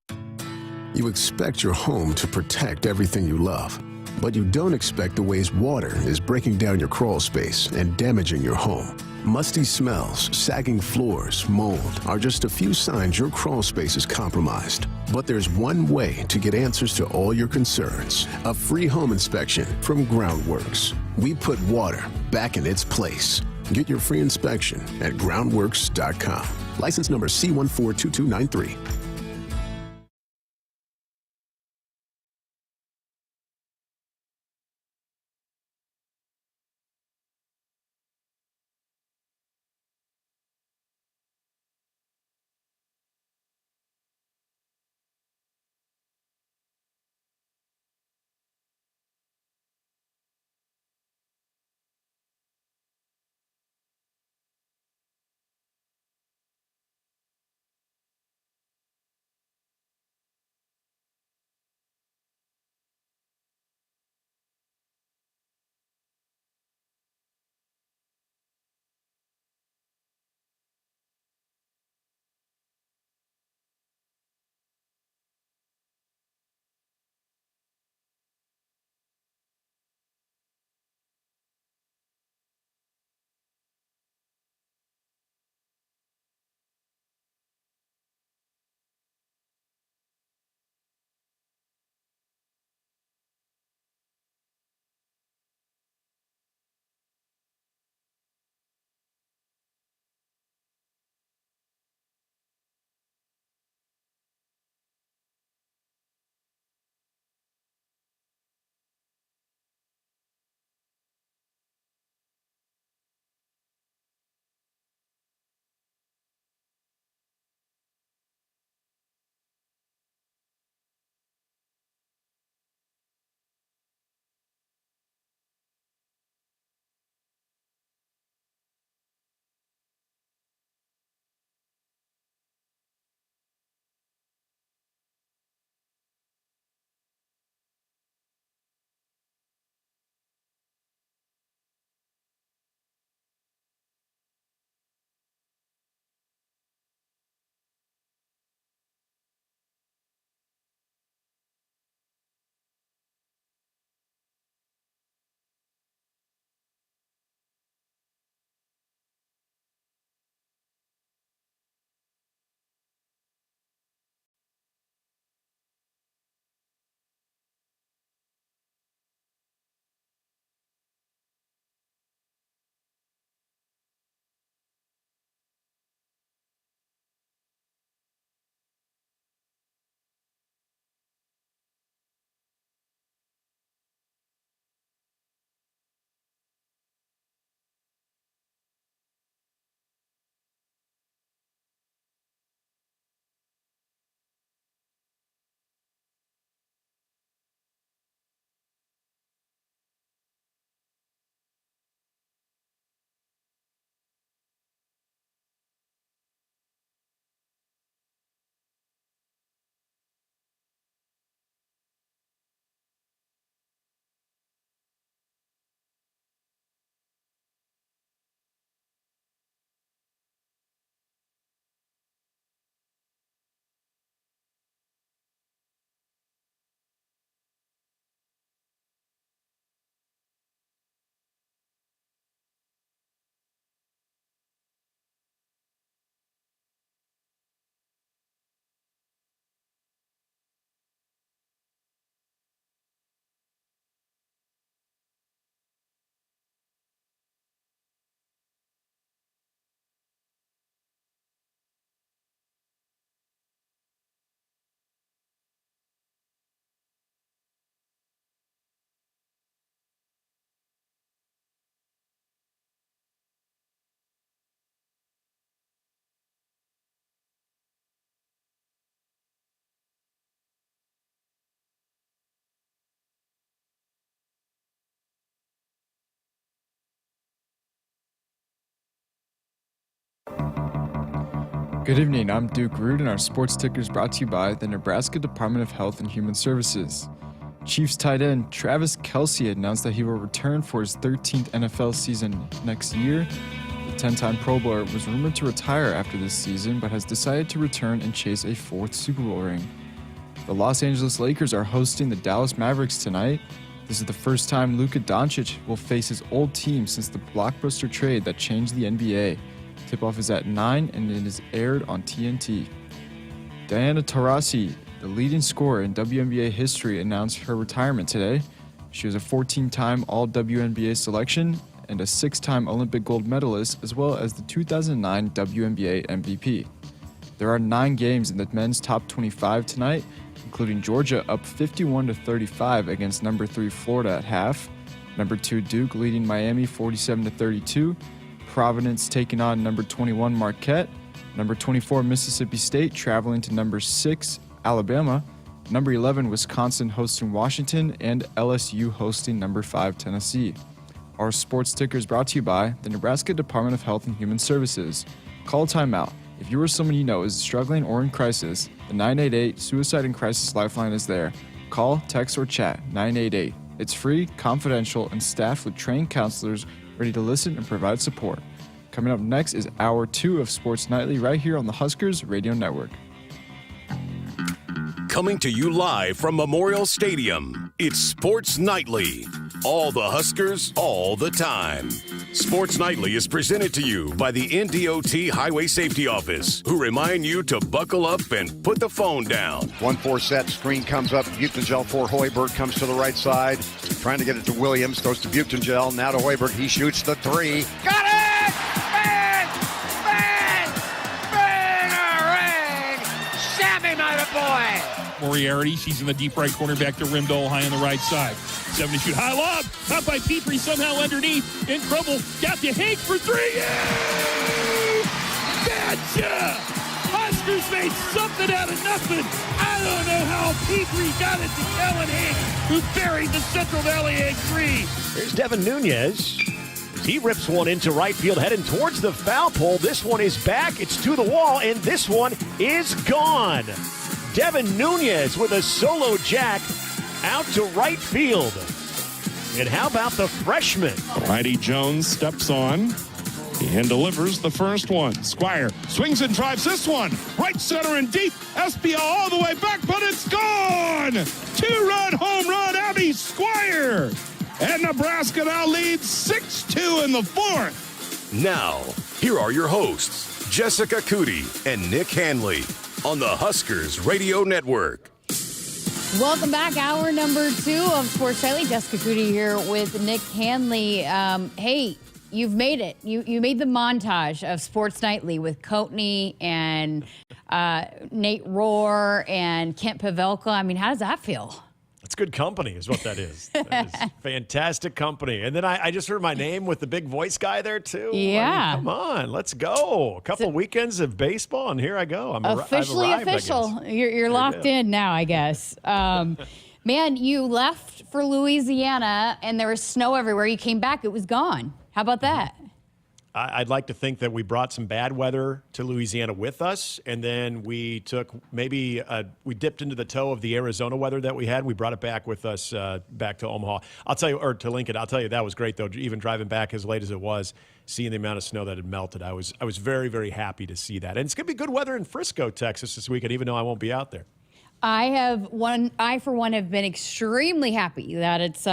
You expect your home to protect everything you love, but you don't expect the ways water is breaking down your crawl space and damaging your home. Musty smells, sagging floors, mold are just a few signs your crawl space is compromised. But there's one way to get answers to all your concerns. A free home inspection from Groundworks. We put water back in its place. Get your free inspection at groundworks.com. License number C142293.
Good evening, I'm Duke Root, and our sports ticker is brought to you by the Nebraska Department of Health and Human Services. Chiefs tight end Travis Kelce announced that he will return for his 13th NFL season next year. The 10-time Pro Bowler was rumored to retire after this season, but has decided to return and chase a 4th Super Bowl ring. The Los Angeles Lakers are hosting the Dallas Mavericks tonight. This is the first time Luka Doncic will face his old team since the blockbuster trade that changed the NBA. Tip-off is at 9, and it is aired on TNT. Diana Taurasi, the leading scorer in WNBA history, announced her retirement today. She was a 14-time All-WNBA selection and a 6-time Olympic gold medalist, as well as the 2009 WNBA MVP. There are 9 games in the men's top 25 tonight, including Georgia up 51-35 against number 3 Florida at half, number 2 Duke leading Miami 47-32, Providence taking on number 21 Marquette, number 24 Mississippi State traveling to number 6 Alabama, number 11 Wisconsin hosting Washington, and LSU hosting number 5 Tennessee. Our sports ticker is brought to you by the Nebraska Department of Health and Human Services. Call timeout. If you or someone you know is struggling or in crisis, the 988 Suicide and Crisis Lifeline is there. Call, text, or chat 988. It's free, confidential, and staffed with trained counselors ready to listen and provide support. Coming up next is Hour 2 of Sports Nightly right here on the Huskers Radio Network.
Coming to you live from Memorial Stadium, it's Sports Nightly. All the Huskers, all the time. Sports Nightly is presented to you by the NDOT Highway Safety Office, who remind you to buckle up and put the phone down.
1-4 set, screen comes up, Butengel for Hoiberg, comes to the right side, trying to get it to Williams, throws to Butengel, now to Hoiberg, he shoots the 3. Got it! Sammy, my boy!
Moriarty, she's in the deep right corner, back to Rimdole, high on the right side. 7 to shoot, high lob, out by Petrie, somehow underneath, in trouble, got to Hank for 3, yay! Gotcha! Huskers made something out of nothing. I don't know how Petrie got it to Kellen Hank, who buried the Central Valley egg 3.
Here's Devin Nunez. He rips one into right field, heading towards the foul pole. This one is back, it's to the wall, and this one is gone. Devin Nunez with a solo jack out to right field. And how about the freshman?
Righty Jones steps on and delivers the first one. Squire swings and drives this one. Right center and deep. SPL all the way back, but it's gone! 2-run home run, Abby Squire! And Nebraska now leads 6-2 in the 4th.
Now, here are your hosts, Jessica Coody and Nick Hanley, on the Huskers Radio Network.
Welcome back. Hour number 2 of Sports Nightly. Jessica Coody here with Nick Hanley. Hey, you've made it. You made the montage of Sports Nightly with Coatney and Nate Rohr and Kent Pavelka. I mean, how does that feel?
It's good company is what that is. That is fantastic company. And then I just heard my name with the big voice guy there, too.
Yeah.
I mean, come on, let's go. A couple of weekends of baseball, and here I go.
Officially
I've arrived,
official. You're locked in now, I guess. Man, you left for Louisiana, and there was snow everywhere. You came back, it was gone. How about that?
I'd like to think that we brought some bad weather to Louisiana with us, and then we took we dipped into the toe of the Arizona weather that we had. We brought it back with us back to Omaha. I'll tell you, or to Lincoln. I'll tell you, that was great, though, even driving back as late as it was, seeing the amount of snow that had melted. I was very, very happy to see that. And it's going to be good weather in Frisco, Texas this weekend, even though I won't be out there.
I, for one, have been extremely happy that it's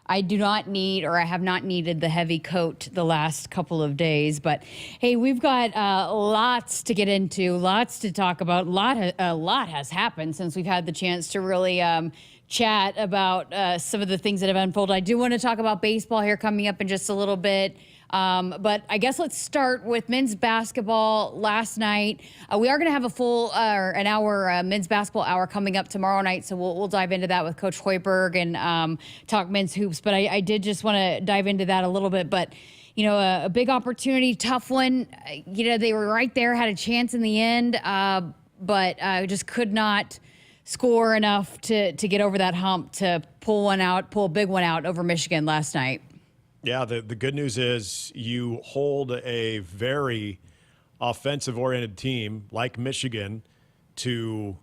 I do not need, or I have not needed the heavy coat the last couple of days. But hey, we've got lots to get into, lots to talk about. A lot has happened since we've had the chance to really chat about some of the things that have unfolded. I do want to talk about baseball here coming up in just a little bit. But I guess let's start with men's basketball last night. We are going to have a full an hour men's basketball hour coming up tomorrow night, so we'll dive into that with Coach Hoiberg and talk men's hoops. But I did just want to dive into that a little bit. But you know, a big opportunity, tough one. You know, they were right there, had a chance in the end, but just could not score enough to get over that hump to pull a big one out over Michigan last night.
Yeah, the good news is you hold a very offensive-oriented team like Michigan to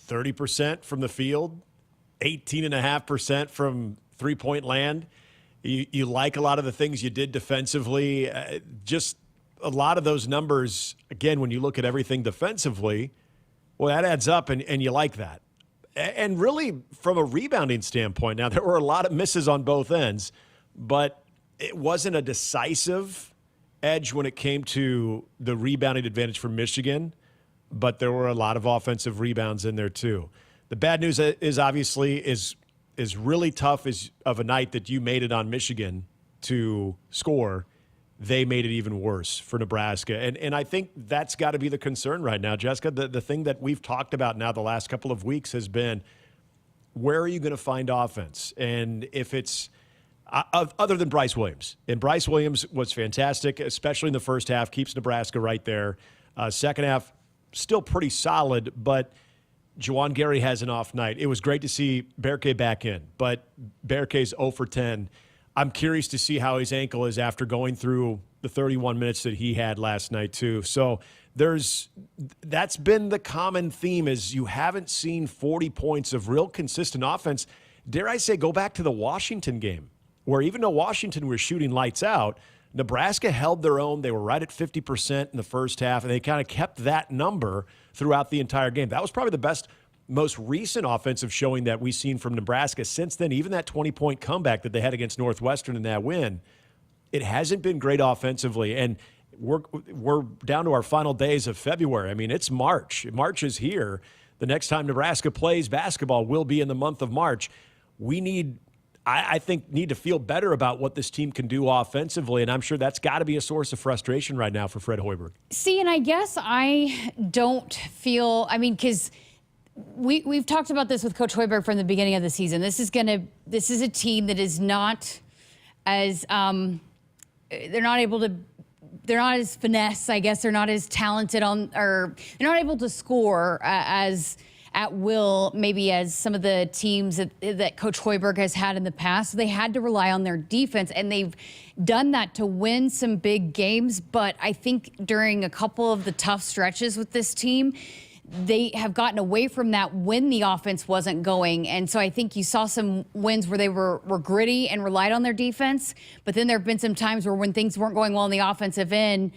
30% from the field, 18.5% from three-point land. You like a lot of the things you did defensively. Just a lot of those numbers, again, when you look at everything defensively, well, that adds up, and you like that. And really, from a rebounding standpoint, now there were a lot of misses on both ends, but it wasn't a decisive edge when it came to the rebounding advantage for Michigan, but there were a lot of offensive rebounds in there too. The bad news is obviously is really tough of a night that you made it on Michigan to score. They made it even worse for Nebraska. And I think that's got to be the concern right now, Jessica. The thing that we've talked about now the last couple of weeks has been, where are you going to find offense? And if it's other than Bryce Williams. And Bryce Williams was fantastic, especially in the first half, keeps Nebraska right there. Second half, still pretty solid, but Juwan Gary has an off night. It was great to see Berke back in, but Berke's 0 for 10. I'm curious to see how his ankle is after going through the 31 minutes that he had last night too. So that's been the common theme, is you haven't seen 40 points of real consistent offense. Dare I say, go back to the Washington game, where even though Washington was shooting lights out, Nebraska held their own. They were right at 50% in the first half, and they kind of kept that number throughout the entire game. That was probably the best, most recent offensive showing that we've seen from Nebraska since then. Even that 20-point comeback that they had against Northwestern in that win, it hasn't been great offensively. And we're down to our final days of February. I mean, it's March. March is here. The next time Nebraska plays basketball will be in the month of March. I think need to feel better about what this team can do offensively, and I'm sure that's got to be a source of frustration right now for Fred Hoiberg.
See, and I guess I don't feel, because we've talked about this with Coach Hoiberg from the beginning of the season. This is a team that is not as they're not as finesse, I guess. They're not as talented or they're not able to score as at will, maybe as some of the teams that Coach Hoiberg has had in the past. So they had to rely on their defense, and they've done that to win some big games. But I think during a couple of the tough stretches with this team, they have gotten away from that when the offense wasn't going. And so I think you saw some wins where they were gritty and relied on their defense. But then there have been some times where when things weren't going well on the offensive end,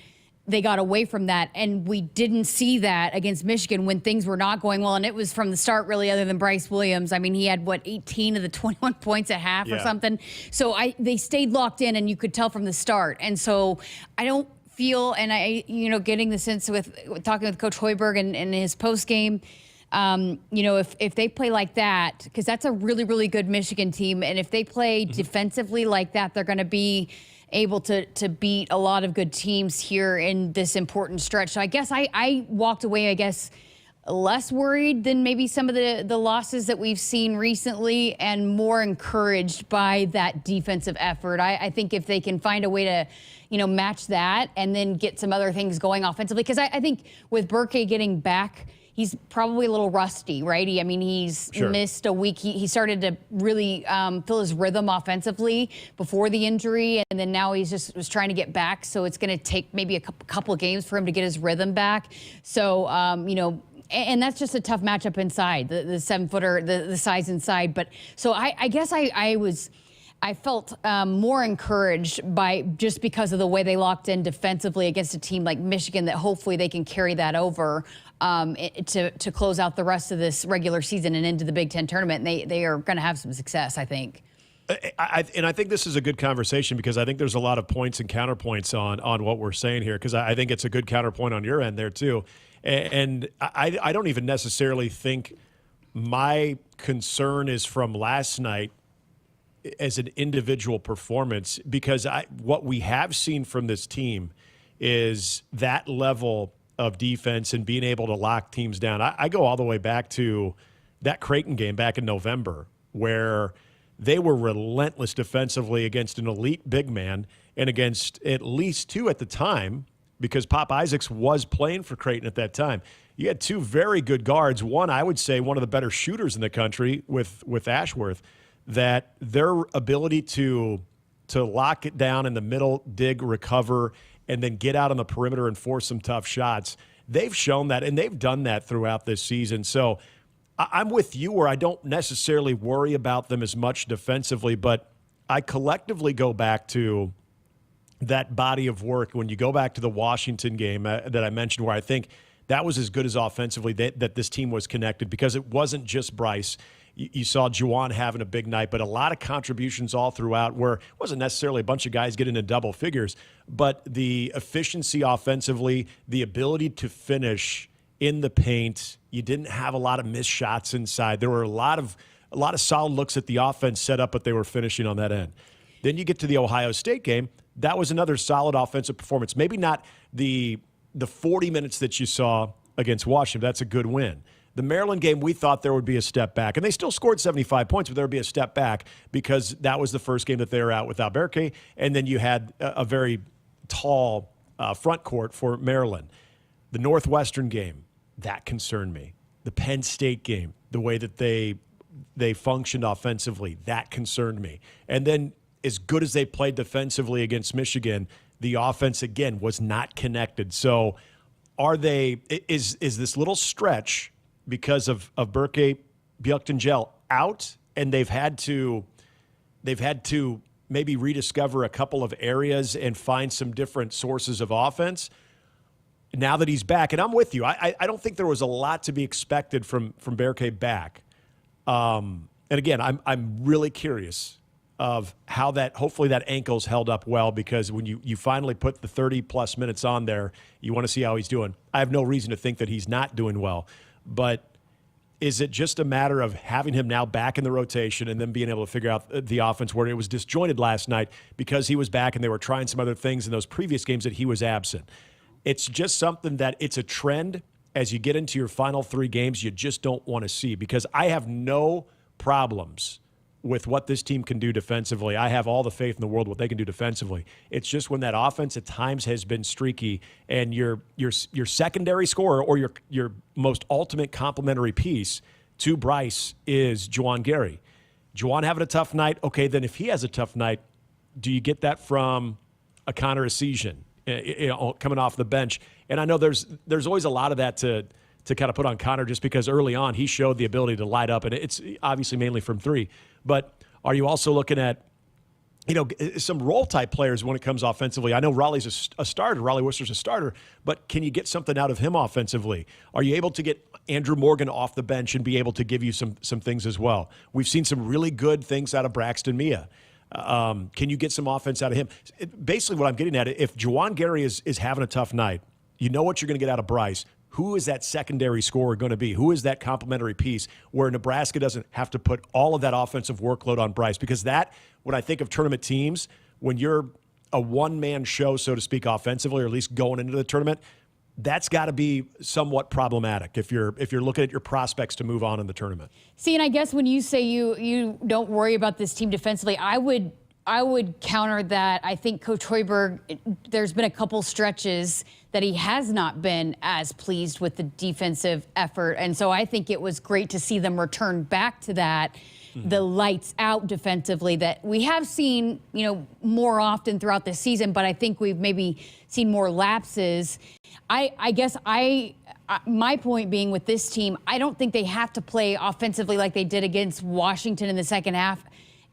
they got away from that, and we didn't see that against Michigan when things were not going well, and it was from the start, really, other than Bryce Williams. I mean, he had, 18 of the 21 points at half or something. So they stayed locked in, and you could tell from the start. And so I don't feel, and getting the sense with talking with Coach Hoiberg and his postgame, if they play like that, because that's a really, really good Michigan team, and if they play defensively like that, they're going to be able to beat a lot of good teams here in this important stretch. So I guess I walked away, less worried than maybe some of the losses that we've seen recently, and more encouraged by that defensive effort. I think if they can find a way to, match that and then get some other things going offensively, because I think with Berke getting back, he's probably a little rusty, right? He's missed a week. He started to really feel his rhythm offensively before the injury, and then now he's was trying to get back. So it's going to take maybe a couple of games for him to get his rhythm back. So, and that's just a tough matchup inside, the 7-footer, the size inside. But so I guess I felt more encouraged just because of the way they locked in defensively against a team like Michigan, that hopefully they can carry that over to close out the rest of this regular season and into the Big Ten tournament. And they are going to have some success, I think.
And I think this is a good conversation, because I think there's a lot of points and counterpoints on what we're saying here, because I think it's a good counterpoint on your end there too. And I don't even necessarily think my concern is from last night as an individual performance, because what we have seen from this team is that level of defense and being able to lock teams down. I go all the way back to that Creighton game back in November, where they were relentless defensively against an elite big man and against at least two at the time, because Pop Isaacs was playing for Creighton at that time. You had two very good guards. One, I would say, one of the better shooters in the country with Ashworth, that their ability to lock it down in the middle, dig, recover, and then get out on the perimeter and force some tough shots. They've shown that, and they've done that throughout this season. So I'm with you where I don't necessarily worry about them as much defensively, but I collectively go back to that body of work. When you go back to the Washington game that I mentioned, where I think that was as good as offensively that this team was connected, because it wasn't just Bryce. You saw Juwan having a big night, but a lot of contributions all throughout where it wasn't necessarily a bunch of guys getting into double figures, but the efficiency offensively, the ability to finish in the paint. You didn't have a lot of missed shots inside. There were a lot of solid looks at the offense set up, but they were finishing on that end. Then you get to the Ohio State game. That was another solid offensive performance. Maybe not the 40 minutes that you saw against Washington. That's a good win. The Maryland game, we thought there would be a step back, and they still scored 75 points, but there would be a step back because that was the first game that they were out without Berkey, and then you had a very tall front court for Maryland. The Northwestern game, that concerned me. The Penn State game, the way that they functioned offensively, that concerned me. And then as good as they played defensively against Michigan, the offense, again, was not connected. So is this little stretch because of Berkey, Bjorkton-Gel out, and they've had to maybe rediscover a couple of areas and find some different sources of offense now that he's back? And I'm with you. I don't think there was a lot to be expected from Berkey back. And again, I'm really curious of how hopefully that ankle's held up well, because when you finally put the 30-plus minutes on there, you want to see how he's doing. I have no reason to think that he's not doing well. But is it just a matter of having him now back in the rotation and then being able to figure out the offense where it was disjointed last night because he was back and they were trying some other things in those previous games that he was absent? It's just something that it's a trend as you get into your final 3 games you just don't want to see, because I have no problems with what this team can do defensively. I have all the faith in the world what they can do defensively. It's just when that offense at times has been streaky and your secondary scorer or your most ultimate complementary piece to Bryce is Juwan Gary. Juwan having a tough night. Okay, then if he has a tough night, do you get that from a Connor Essegian coming off the bench? And I know there's always a lot of that to kind of put on Connor, just because early on he showed the ability to light up, and it's obviously mainly from 3. But are you also looking at, some role-type players when it comes offensively? I know Raleigh's a starter. Raleigh Worcester's a starter. But can you get something out of him offensively? Are you able to get Andrew Morgan off the bench and be able to give you some things as well? We've seen some really good things out of Braxton Mia. Can you get some offense out of him? Basically what I'm getting at, if Juwan Gary is having a tough night, you know what you're going to get out of Bryce. Who is that secondary scorer going to be? Who is that complementary piece where Nebraska doesn't have to put all of that offensive workload on Bryce? Because when I think of tournament teams, when you're a one-man show, so to speak, offensively, or at least going into the tournament, that's got to be somewhat problematic if you're looking at your prospects to move on in the tournament.
See, and I guess when you say you don't worry about this team defensively, I would counter that. I think Coach Hoiberg, there's been a couple stretches that he has not been as pleased with the defensive effort. And so I think it was great to see them return back to that, the lights out defensively that we have seen, more often throughout the season, but I think we've maybe seen more lapses. I guess my point being with this team, I don't think they have to play offensively like they did against Washington in the second half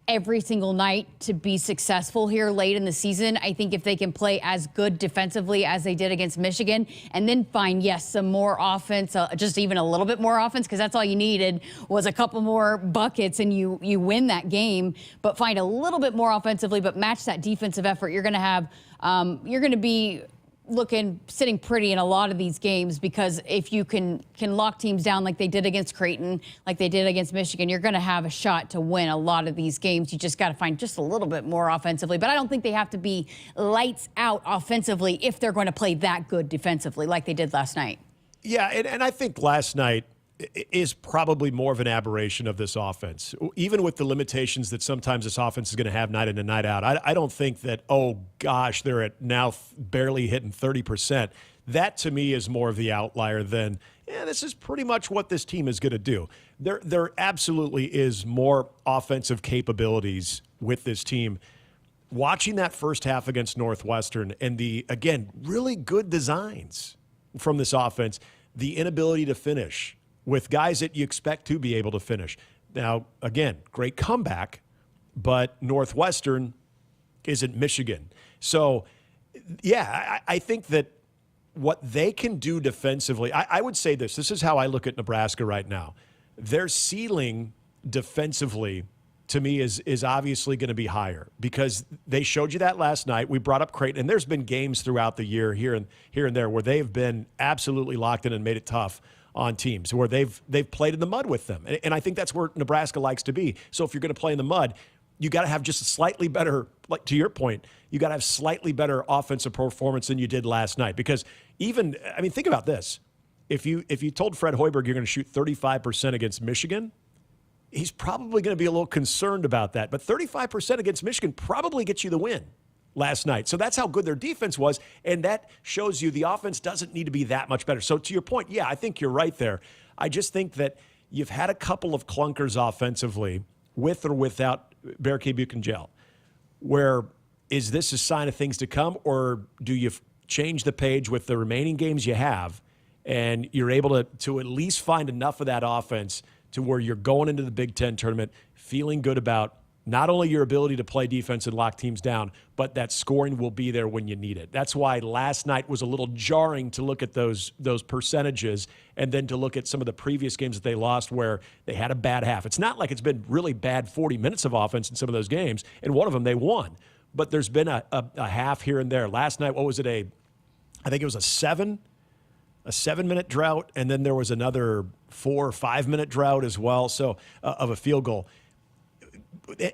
every single night to be successful here late in the season. I think if they can play as good defensively as they did against Michigan and then find, some more offense, just even a little bit more offense, because that's all you needed was a couple more buckets and you win that game, but find a little bit more offensively, but match that defensive effort. You're going to have, you're going to be sitting pretty in a lot of these games, because if you can lock teams down like they did against Creighton, like they did against Michigan, you're going to have a shot to win a lot of these games. You just got to find just a little bit more offensively. But I don't think they have to be lights out offensively if they're going to play that good defensively like they did last night.
Yeah, and I think last night is probably more of an aberration of this offense, even with the limitations that sometimes this offense is going to have night in and night out. I don't think that, they're at now barely hitting 30%. That, to me, is more of the outlier than, this is pretty much what this team is going to do. There absolutely is more offensive capabilities with this team. watching that first half against Northwestern and the, again, really good designs from this offense, the inability to finish with guys that you expect to be able to finish. Now, again, great comeback, but Northwestern isn't Michigan. So, yeah, I think that what they can do defensively, I would say this is how I look at Nebraska right now. Their ceiling defensively, to me, is obviously going to be higher because they showed you that last night. We brought up Creighton, and there's been games throughout the year here and there where they've been absolutely locked in and made it tough on teams, where they've played in the mud with them. And I think that's where Nebraska likes to be. So if you're going to play in the mud, you got to have just a slightly better, like to your point, you got to have slightly better offensive performance than you did last night. Because even, I mean, think about this. If you told Fred Hoiberg you're going to shoot 35% against Michigan, he's probably going to be a little concerned about that. But 35% against Michigan probably gets you the win last night. So that's how good their defense was, and that shows you the offense doesn't need to be that much better. So to your point, yeah, I think you're right there. I just think that you've had a couple of clunkers offensively with or without Berkay Buchenwald. Where is this a sign of things to come, or do you change the page with the remaining games you have and you're able to at least find enough of that offense to where you're going into the Big Ten tournament feeling good about not only your ability to play defense and lock teams down, but that scoring will be there when you need it. That's why last night was a little jarring to look at those percentages and then to look at some of the previous games that they lost where they had a bad half. It's not like it's been really bad 40 minutes of offense in some of those games, and one of them they won. But there's been a half here and there. Last night, what was it? I think it was a 7-minute drought, and then there was another 4 or 5 minute drought as well, so of a field goal.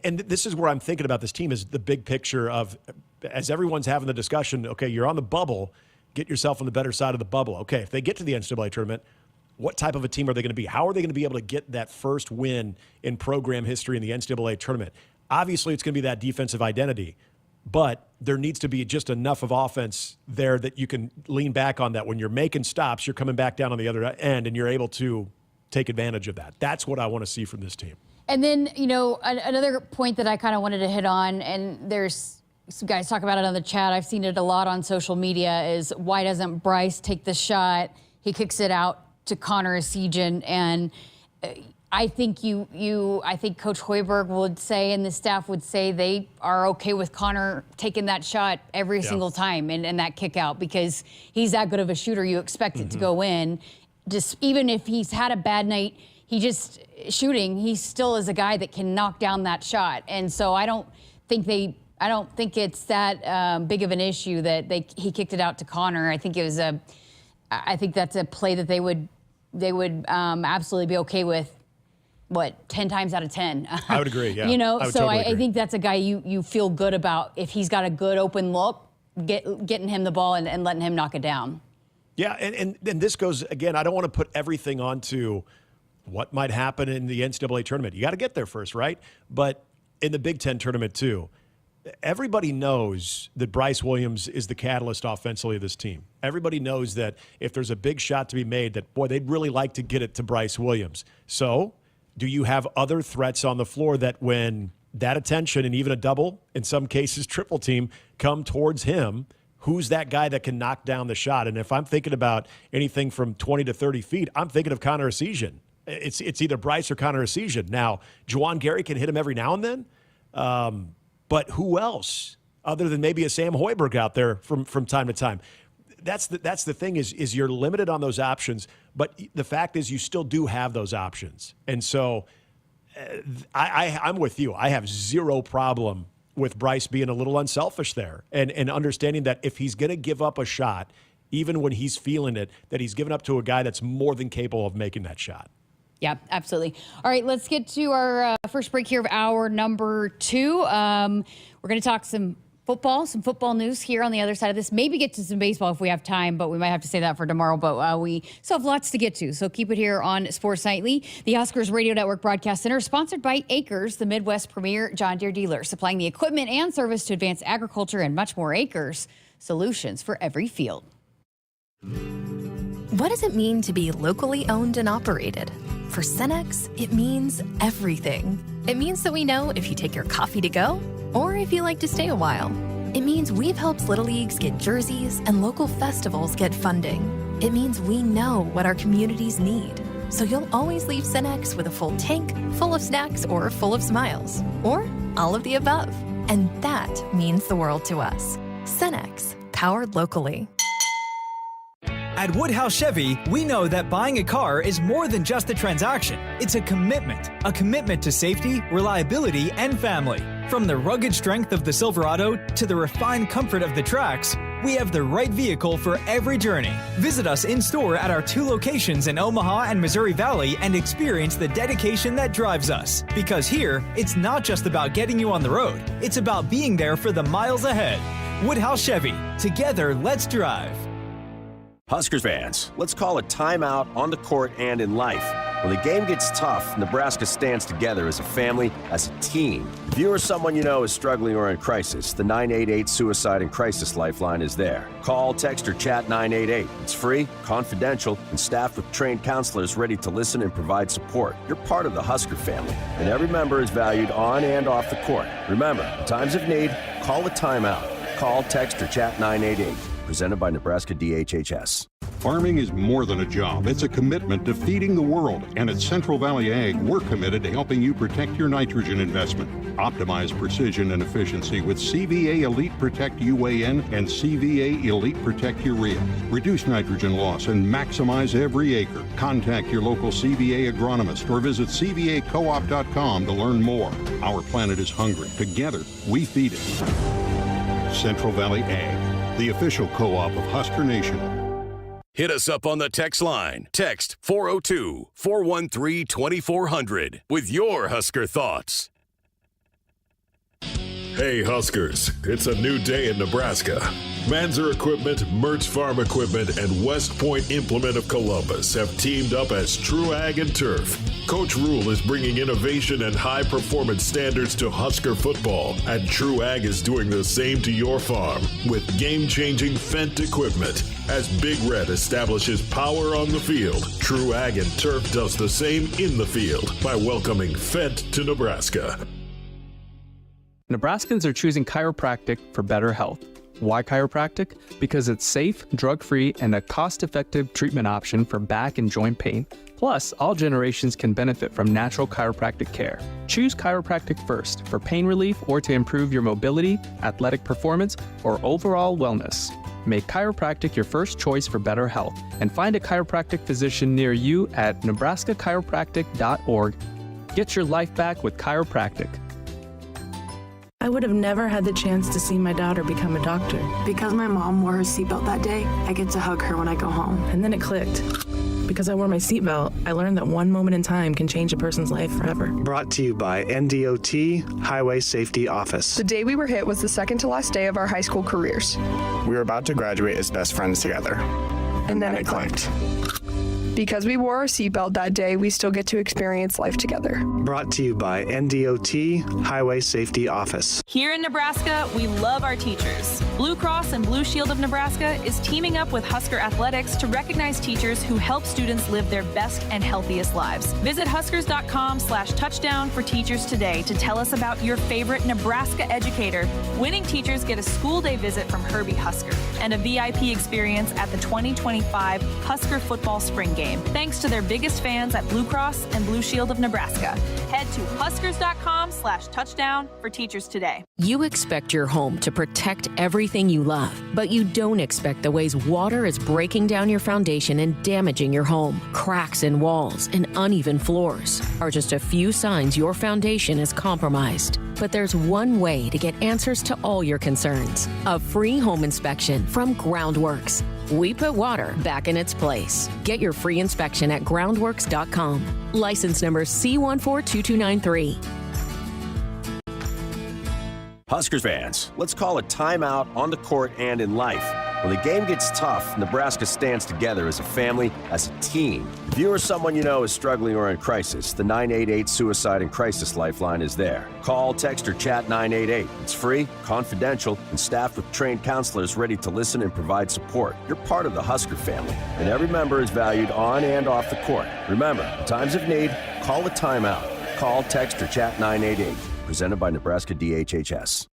And this is where I'm thinking about this team is the big picture of, as everyone's having the discussion, okay, you're on the bubble, get yourself on the better side of the bubble. Okay, if they get to the NCAA tournament, what type of a team are they going to be? How are they going to be able to get that first win in program history in the NCAA tournament? Obviously, it's going to be that defensive identity, but there needs to be just enough of offense there that you can lean back on that. When you're making stops, you're coming back down on the other end, and you're able to take advantage of that. That's what I want to see from this team.
And then, another point that I kind of wanted to hit on, and there's some guys talk about it on the chat. I've seen it a lot on social media, is why doesn't Bryce take the shot? He kicks it out to Connor Essegian, and I think I think Coach Hoiberg would say, and the staff would say, they are okay with Connor taking that shot every single time and that kick out, because he's that good of a shooter. You expect it to go in. Just even if he's had a bad night, he still is a guy that can knock down that shot. And so I don't think it's that big of an issue that he kicked it out to Connor. I think that's a play that they would absolutely be okay with. 10 times out of 10.
I would agree, yeah.
I think that's a guy you feel good about if he's got a good open look, getting him the ball and letting him knock it down.
Yeah, and this goes, again, I don't want to put everything onto what might happen in the NCAA tournament. You got to get there first, right? But in the Big Ten tournament, too, everybody knows that Bryce Williams is the catalyst offensively of this team. Everybody knows that if there's a big shot to be made, that, boy, they'd really like to get it to Bryce Williams. So do you have other threats on the floor that when that attention and even a double, in some cases triple team, come towards him, who's that guy that can knock down the shot? And if I'm thinking about anything from 20 to 30 feet, I'm thinking of Connor Essegian. It's either Bryce or Connor Essegian. Now, Juwan Gary can hit him every now and then, but who else other than maybe a Sam Hoiberg out there from time to time? That's the thing is you're limited on those options, but the fact is you still do have those options. And so I'm with you. I have zero problem with Bryce being a little unselfish there and understanding that if he's going to give up a shot, even when he's feeling it, that he's giving up to a guy that's more than capable of making that shot.
Yeah, absolutely. All right, let's get to our first break here of hour number 2. We're going to talk some football news here on the other side of this. Maybe get to some baseball if we have time, but we might have to say that for tomorrow. But we still have lots to get to, so keep it here on Sports Nightly. The Huskers Radio Network Broadcast Center, sponsored by Akrs, the Midwest premier John Deere dealer, supplying the equipment and service to advance agriculture and much more. Akrs, solutions for every field.
What does it mean to be locally owned and operated? For Cenex, it means everything. It means that we know if you take your coffee to go,
or if you like to stay a while. It means we've helped Little Leagues get jerseys and local festivals get funding. It means we know what our communities need. So you'll always leave Cenex with a full tank, full of snacks, or full of smiles. Or all of the above. And that means the world to us. Cenex, powered locally.
At Woodhouse Chevy, we know that buying a car is more than just a transaction. It's a commitment to safety, reliability, and family. From the rugged strength of the Silverado to the refined comfort of the Trax, we have the right vehicle for every journey. Visit us in-store at our 2 locations in Omaha and Missouri Valley and experience the dedication that drives us. Because here, it's not just about getting you on the road. It's about being there for the miles ahead. Woodhouse Chevy. Together, let's drive.
Huskers fans, let's call a timeout on the court and in life. When the game gets tough, Nebraska stands together as a family, as a team. If you or someone you know is struggling or in crisis, the 988 Suicide and Crisis Lifeline is there. Call, text, or chat 988. It's free, confidential, and staffed with trained counselors ready to listen and provide support. You're part of the Husker family, and every member is valued on and off the court. Remember, in times of need, call a timeout. Call, text, or chat 988. Presented by Nebraska DHHS.
Farming is more than a job. It's a commitment to feeding the world. And at Central Valley Ag, we're committed to helping you protect your nitrogen investment. Optimize precision and efficiency with CVA Elite Protect UAN and CVA Elite Protect Urea. Reduce nitrogen loss and maximize every acre. Contact your local CVA agronomist or visit cvacoop.com to learn more. Our planet is hungry. Together, we feed it. Central Valley Ag, the official co-op of Husker Nation.
Hit us up on the text line. Text 402-413-2400 with your Husker thoughts.
Hey Huskers, it's a new day in Nebraska. Manzer Equipment, Mertz Farm Equipment, and West Point Implement of Columbus have teamed up as True Ag and Turf. Coach Rule is bringing innovation and high-performance standards to Husker football, and True Ag is doing the same to your farm with game-changing Fendt equipment. As Big Red establishes power on the field, True Ag and Turf does the same in the field by welcoming Fendt to Nebraska.
Nebraskans are choosing chiropractic for better health. Why chiropractic? Because it's safe, drug-free, and a cost-effective treatment option for back and joint pain. Plus, all generations can benefit from natural chiropractic care. Choose chiropractic first for pain relief or to improve your mobility, athletic performance, or overall wellness. Make chiropractic your first choice for better health and find a chiropractic physician near you at nebraska-chiropractic.org. Get your life back with chiropractic.
I would have never had the chance to see my daughter become a doctor.
Because my mom wore her seatbelt that day, I get to hug her when I go home.
And then it clicked. Because I wore my seatbelt, I learned that one moment in time can change a person's life forever.
Brought to you by NDOT Highway Safety Office.
The day we were hit was the second to last day of our high school careers.
We were about to graduate as best friends together.
And then it clicked. Because we wore our seatbelt that day, we still get to experience life together.
Brought to you by NDOT Highway Safety Office.
Here in Nebraska, we love our teachers. Blue Cross and Blue Shield of Nebraska is teaming up with Husker Athletics to recognize teachers who help students live their best and healthiest lives. Visit huskers.com/touchdown for teachers today to tell us about your favorite Nebraska educator. Winning teachers get a school day visit from Herbie Husker and a VIP experience at the 2025 Husker Football Spring Game, thanks to their biggest fans at Blue Cross and Blue Shield of Nebraska. Head to huskers.com/touchdown for teachers today.
You expect your home to protect everything you love, but you don't expect the ways water is breaking down your foundation and damaging your home. Cracks in walls and uneven floors are just a few signs your foundation is compromised. But there's one way to get answers to all your concerns: a free home inspection from Groundworks. We put water back in its place. Get your free inspection at groundworks.com. License number C142293.
Huskers fans, let's call a timeout on the court and in life. When the game gets tough, Nebraska stands together as a family, as a team. If you or someone you know is struggling or in crisis, the 988 Suicide and Crisis Lifeline is there. Call, text, or chat 988. It's free, confidential, and staffed with trained counselors ready to listen and provide support. You're part of the Husker family, and every member is valued on and off the court. Remember, in times of need, call a timeout. Call, text, or chat 988. Presented by Nebraska DHHS.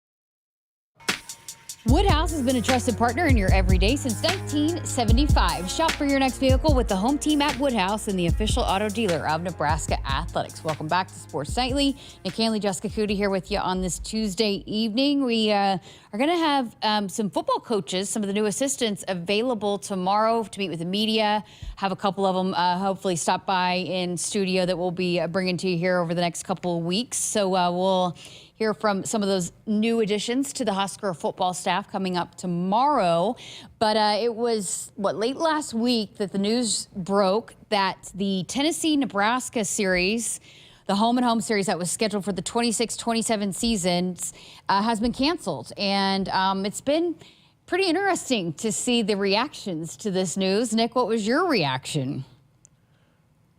Woodhouse has been a trusted partner in your everyday since 1975. Shop for your next vehicle with the home team at Woodhouse and the official auto dealer of Nebraska Athletics. Welcome back to Sports Nightly. Nick Hanley, Jessica Coody here with you on this Tuesday evening. We are going to have some football coaches, some of the new assistants available tomorrow to meet with the media. Have a couple of them hopefully stop by in studio that we'll be bringing to you here over the next couple of weeks. So we'll hear from some of those new additions to the Husker football staff coming up tomorrow. But it was, late last week that the news broke that the Tennessee-Nebraska series, the home-and-home series that was scheduled for the 26-27 seasons, has been canceled. And it's been pretty interesting to see the reactions to this news. Nick, what was your reaction?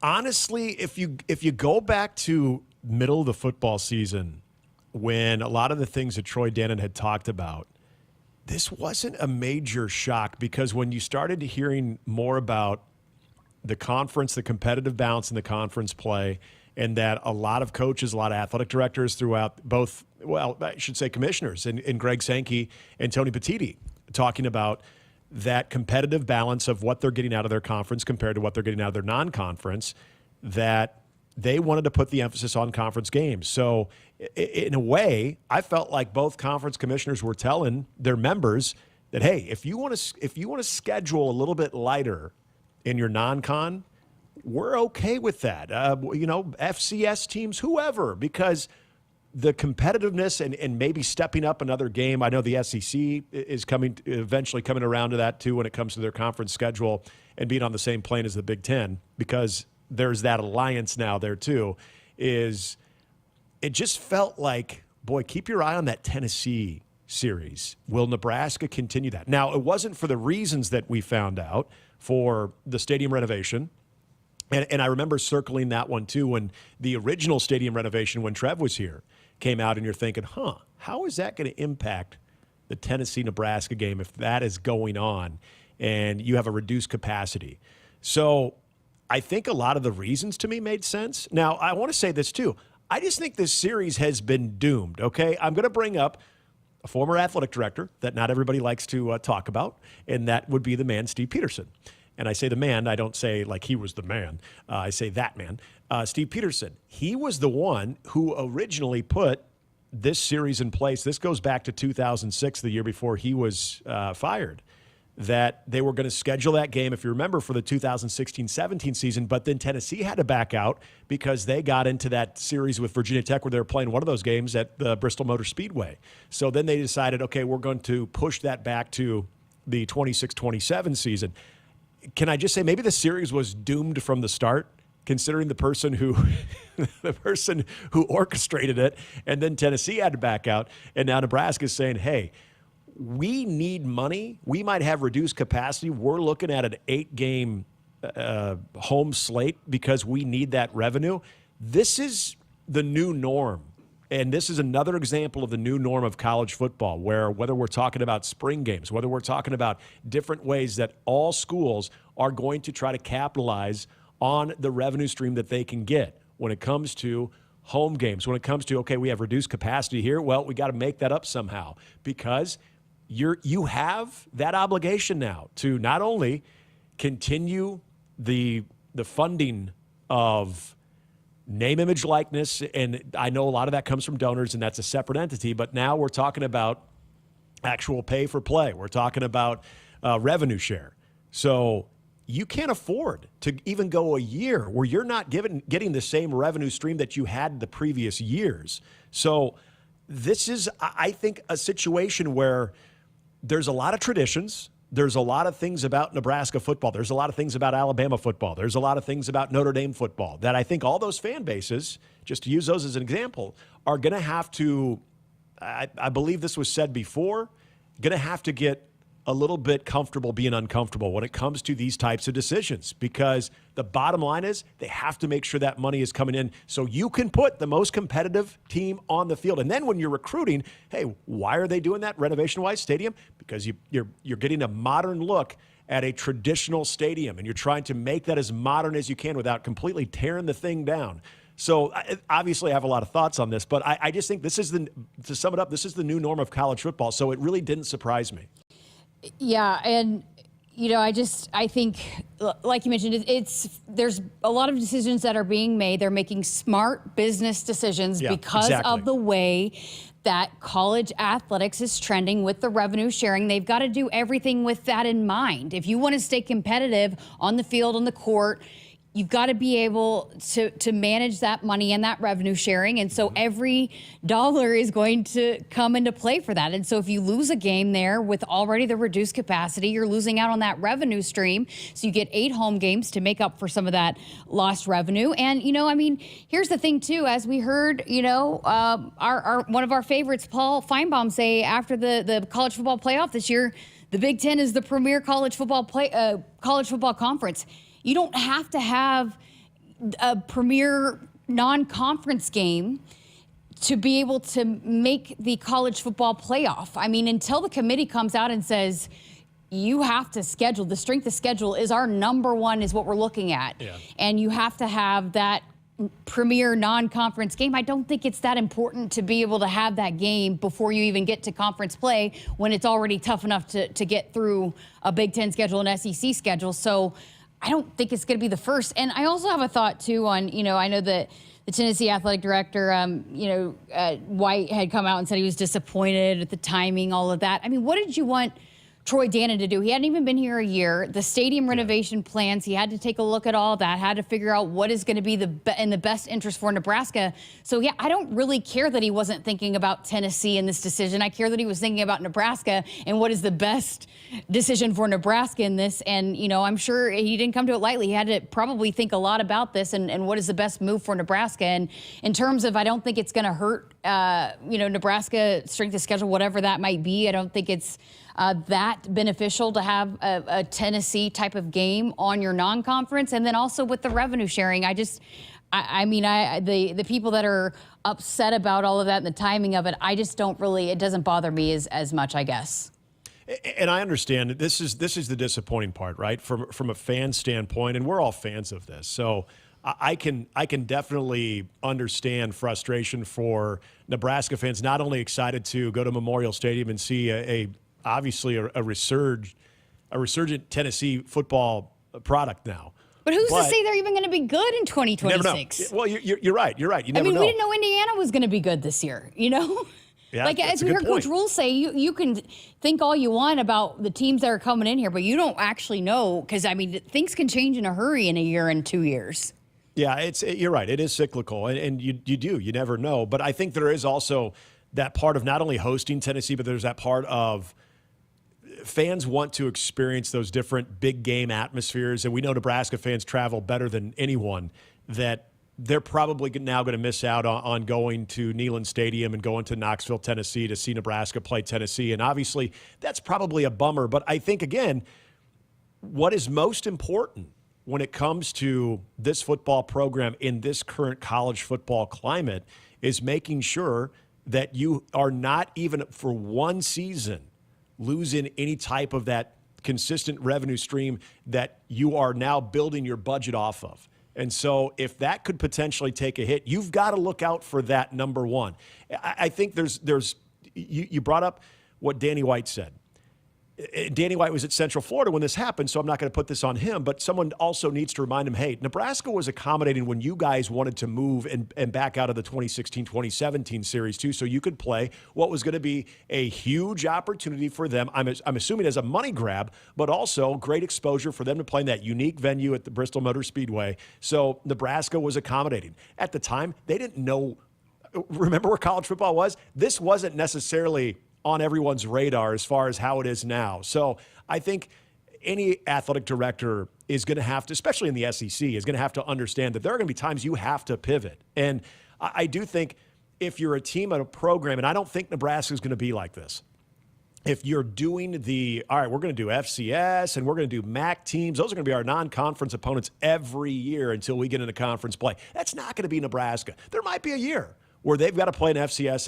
Honestly, if you go back to middle of the football season, when a lot of the things that Troy Dannon had talked about, this wasn't a major shock, because when you started hearing more about the conference, the competitive balance in the conference play, and that a lot of coaches, a lot of athletic directors throughout both, I should say commissioners, and Greg Sankey and Tony Petitti talking about that competitive balance of what they're getting out of their conference compared to what they're getting out of their non-conference, that they wanted to put the emphasis on conference games. So in a way, I felt like both conference commissioners were telling their members that, hey, if you want to schedule a little bit lighter in your non-con, we're okay with that. FCS teams, whoever, because the competitiveness and maybe stepping up another game. I know the SEC is eventually coming around to that too when it comes to their conference schedule and being on the same plane as the Big Ten, because there's that alliance now there too. It just felt like, boy, keep your eye on that Tennessee series. Will Nebraska continue that? Now, it wasn't for the reasons that we found out for the stadium renovation. And I remember circling that one too when the original stadium renovation, when Trev was here, came out, and you're thinking, how is that going to impact the Tennessee-Nebraska game if that is going on and you have a reduced capacity? So I think a lot of the reasons to me made sense. Now, I want to say this too. I just think this series has been doomed, okay? I'm going to bring up a former athletic director that not everybody likes to talk about, and that would be the man, Steve Peterson. And I say the man, I don't say like he was the man. I say that man. Steve Peterson, he was the one who originally put this series in place. This goes back to 2006, the year before he was fired, that they were going to schedule that game, if you remember, for the 2016-17 season. But then Tennessee had to back out because they got into that series with Virginia Tech where they were playing one of those games at the Bristol Motor Speedway. So then they decided, okay, we're going to push that back to the 26-27 season. Can I just say maybe the series was doomed from the start, considering the person who orchestrated it, and then Tennessee had to back out, and now Nebraska's saying, hey, we need money. We might have reduced capacity. We're looking at an 8-game home slate because we need that revenue. This is the new norm. And this is another example of the new norm of college football, where whether we're talking about spring games, whether we're talking about different ways that all schools are going to try to capitalize on the revenue stream that they can get when it comes to home games, when it comes to, okay, we have reduced capacity here. Well, we got to make that up somehow, because you have that obligation now to not only continue the funding of name, image, likeness, and I know a lot of that comes from donors, and that's a separate entity, but now we're talking about actual pay for play. We're talking about revenue share. So you can't afford to even go a year where you're not getting the same revenue stream that you had the previous years. So this is, I think, a situation where there's a lot of traditions. There's a lot of things about Nebraska football. There's a lot of things about Alabama football. There's a lot of things about Notre Dame football that I think all those fan bases, just to use those as an example, are going to have to, I believe this was said before, going to have to get a little bit comfortable being uncomfortable when it comes to these types of decisions, because the bottom line is they have to make sure that money is coming in so you can put the most competitive team on the field. And then when you're recruiting, hey, why are they doing that renovation-wise stadium? Because you're getting a modern look at a traditional stadium, and you're trying to make that as modern as you can without completely tearing the thing down. So obviously I have a lot of thoughts on this, but I just think to sum it up, this is the new norm of college football. So it really didn't surprise me.
Yeah, and I think, like you mentioned, there's a lot of decisions that are being made. They're making smart business decisions because of the way that college athletics is trending with the revenue sharing. They've got to do everything with that in mind. If you want to stay competitive on the field, on the court, you've got to be able to manage that money and that revenue sharing. And so every dollar is going to come into play for that. And so if you lose a game there with already the reduced capacity, you're losing out on that revenue stream. So you get 8 home games to make up for some of that lost revenue. And, here's the thing, too. As we heard, our one of our favorites, Paul Feinbaum, say after the college football playoff this year, the Big Ten is the premier college football conference. You don't have to have a premier non-conference game to be able to make the college football playoff. I mean, until the committee comes out and says, you have to schedule, the strength of schedule is our number one, is what we're looking at. Yeah. And you have to have that premier non-conference game. I don't think it's that important to be able to have that game before you even get to conference play, when it's already tough enough to get through a Big Ten schedule and SEC schedule. So I don't think it's going to be the first. And I also have a thought, too, on, I know that the Tennessee athletic director, White, had come out and said he was disappointed at the timing, all of that. I mean, what did you want Troy Dannon to do? He hadn't even been here a year. The stadium renovation plans, he had to take a look at all that, had to figure out what is going to be in the best interest for Nebraska. So, yeah, I don't really care that he wasn't thinking about Tennessee in this decision. I care that he was thinking about Nebraska and what is the best decision for Nebraska in this. And, I'm sure he didn't come to it lightly. He had to probably think a lot about this and what is the best move for Nebraska. And in terms of, I don't think it's going to hurt, Nebraska strength of schedule, whatever that might be. I don't think it's that beneficial to have a Tennessee type of game on your non-conference. And then also with the revenue sharing, the people that are upset about all of that and the timing of it, it doesn't bother me as much, I guess.
And I understand that this is the disappointing part, right? From a fan standpoint, and we're all fans of this. So I can definitely understand frustration for Nebraska fans, not only excited to go to Memorial Stadium and see obviously a resurgent Tennessee football product now.
But who's to say they're even going to be good in 2026?
Well, you're right. You never know.
We didn't know Indiana was going to be good this year,
Yeah,
as we heard Coach Rule say, you can think all you want about the teams that are coming in here, but you don't actually know, because, things can change in a hurry in a year and 2 years.
Yeah, you're right. It is cyclical, and you never know. But I think there is also that part of not only hosting Tennessee, but there's that part of fans want to experience those different big game atmospheres. And we know Nebraska fans travel better than anyone, that they're probably now going to miss out on going to Neyland Stadium and going to Knoxville, Tennessee to see Nebraska play Tennessee. And obviously that's probably a bummer. But I think, again, what is most important when it comes to this football program in this current college football climate is making sure that you are not, even for one season, losing any type of that consistent revenue stream that you are now building your budget off of. And so if that could potentially take a hit, you've got to look out for that, number one. I think you brought up what Danny White said. Danny White was at Central Florida when this happened, so I'm not going to put this on him, but someone also needs to remind him, hey, Nebraska was accommodating when you guys wanted to move and back out of the 2016-2017 series too, so you could play what was going to be a huge opportunity for them. I'm assuming as a money grab, but also great exposure for them to play in that unique venue at the Bristol Motor Speedway. So Nebraska was accommodating. At the time, they didn't know. Remember where college football was? This wasn't necessarily on everyone's radar as far as how it is now. So I think any athletic director is going to have to, especially in the SEC, is going to have to understand that there are going to be times you have to pivot. And I do think if you're a team and a program, and I don't think Nebraska is going to be like this, if you're doing all right, we're going to do FCS and we're going to do MAC teams, those are going to be our non-conference opponents every year until we get into conference play. That's not going to be Nebraska. There might be a year where they've got to play an FCS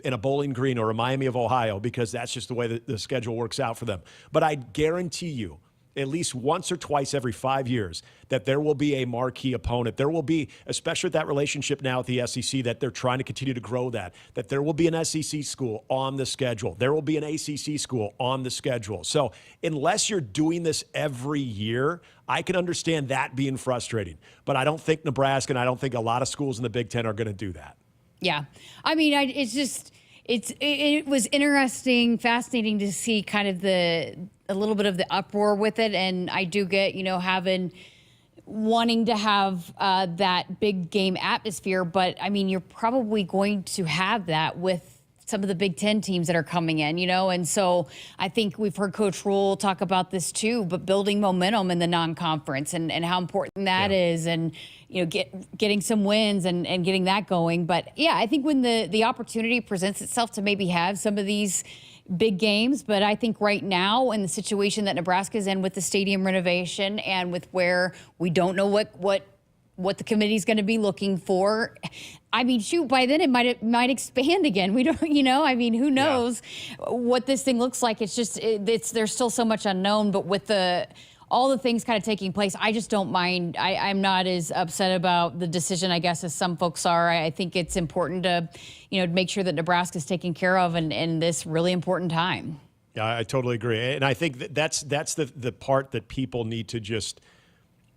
in a Bowling Green or a Miami of Ohio, because that's just the way that the schedule works out for them. But I guarantee you, at least once or twice every 5 years, that there will be a marquee opponent. There will be, especially with that relationship now with the SEC, that they're trying to continue to grow that there will be an SEC school on the schedule. There will be an ACC school on the schedule. So unless you're doing this every year, I can understand that being frustrating. But I don't think Nebraska and I don't think a lot of schools in the Big Ten are going to do that.
Yeah. I mean, it was interesting, fascinating to see kind of a little bit of the uproar with it. And I do get, wanting to have that big game atmosphere. But I mean, you're probably going to have that with some of the Big Ten teams that are coming in, and so I think we've heard Coach Rule talk about this too, but building momentum in the non-conference and how important that is, and getting some wins and getting that going. But yeah, I think when the opportunity presents itself to maybe have some of these big games, but I think right now in the situation that Nebraska is in with the stadium renovation and with where we don't know what the committee is going to be looking for. I mean, shoot, by then it might expand again. We don't, I mean, who knows what this thing looks like. It's just, there's still so much unknown, but with all the things kind of taking place, I just don't mind. I'm not as upset about the decision, I guess, as some folks are. I think it's important to, make sure that Nebraska is taken care of in this really important time.
Yeah, I totally agree. And I think that's the part that people need to just,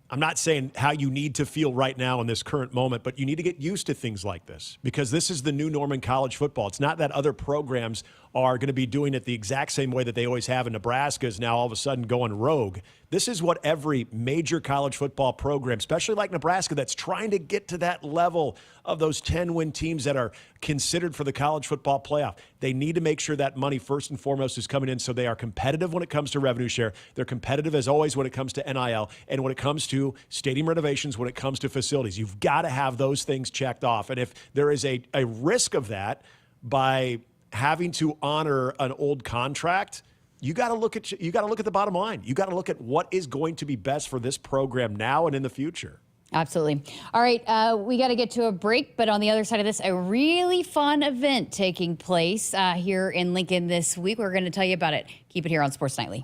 I'm not saying how you need to feel right now in this current moment, but you need to get used to things like this because this is the new norm in college football. It's not that other programs are going to be doing it the exact same way that they always have, and Nebraska is now all of a sudden going rogue. This is what every major college football program, especially like Nebraska, that's trying to get to that level of those 10-win teams that are considered for the college football playoff. They need to make sure that money first and foremost is coming in so they are competitive when it comes to revenue share. They're competitive as always when it comes to NIL and when it comes to stadium renovations, when it comes to facilities. You've got to have those things checked off. And if there is a risk of that by having to honor an old contract, you got to look at the bottom line. You got to look at what is going to be best for this program now and in the future.
Absolutely. All right, we got to get to a break, but on the other side of this, a really fun event taking place here in Lincoln this week. We're going to tell you about it. Keep it here on Sports Nightly.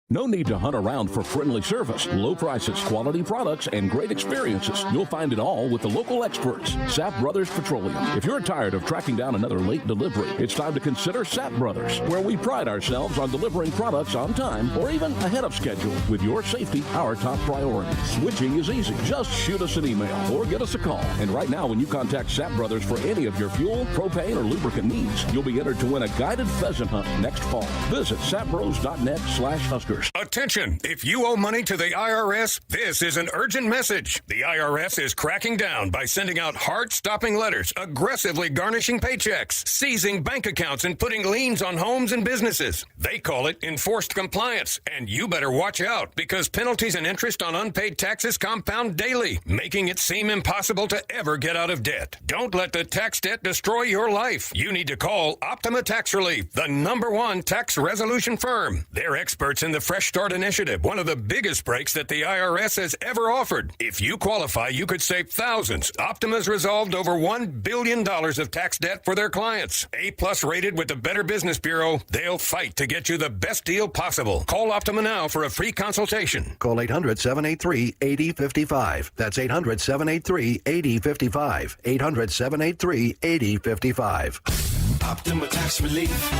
No need to hunt around for friendly service, low prices, quality products, and great experiences. You'll find it all with the local experts, Sapp Brothers Petroleum. If you're tired of tracking down another late delivery, it's time to consider Sapp Brothers, where we pride ourselves on delivering products on time or even ahead of schedule, with your safety our top priority. Switching is easy. Just shoot us an email or get us a call. And right now, when you contact Sapp Brothers for any of your fuel, propane, or lubricant needs, you'll be entered to win a guided pheasant hunt next fall. Visit sappbros.net/Huskers.
Attention! If you owe money to the IRS, this is an urgent message. The IRS is cracking down by sending out heart-stopping letters, aggressively garnishing paychecks, seizing bank accounts, and putting liens on homes and businesses. They call it enforced compliance, and you better watch out because penalties and interest on unpaid taxes compound daily, making it seem impossible to ever get out of debt. Don't let the tax debt destroy your life. You need to call Optima Tax Relief, the #1 tax resolution firm. They're experts in the Fresh Start Initiative, one of the biggest breaks that the IRS has ever offered. If you qualify, you could save thousands. Optima's resolved over $1 billion of tax debt for their clients. A+ rated with the Better Business Bureau, they'll fight to get you the best deal possible. Call Optima now for a free consultation.
Call 800-783-8055. That's 800-783-8055. 800-783-8055.
Optima Tax Relief.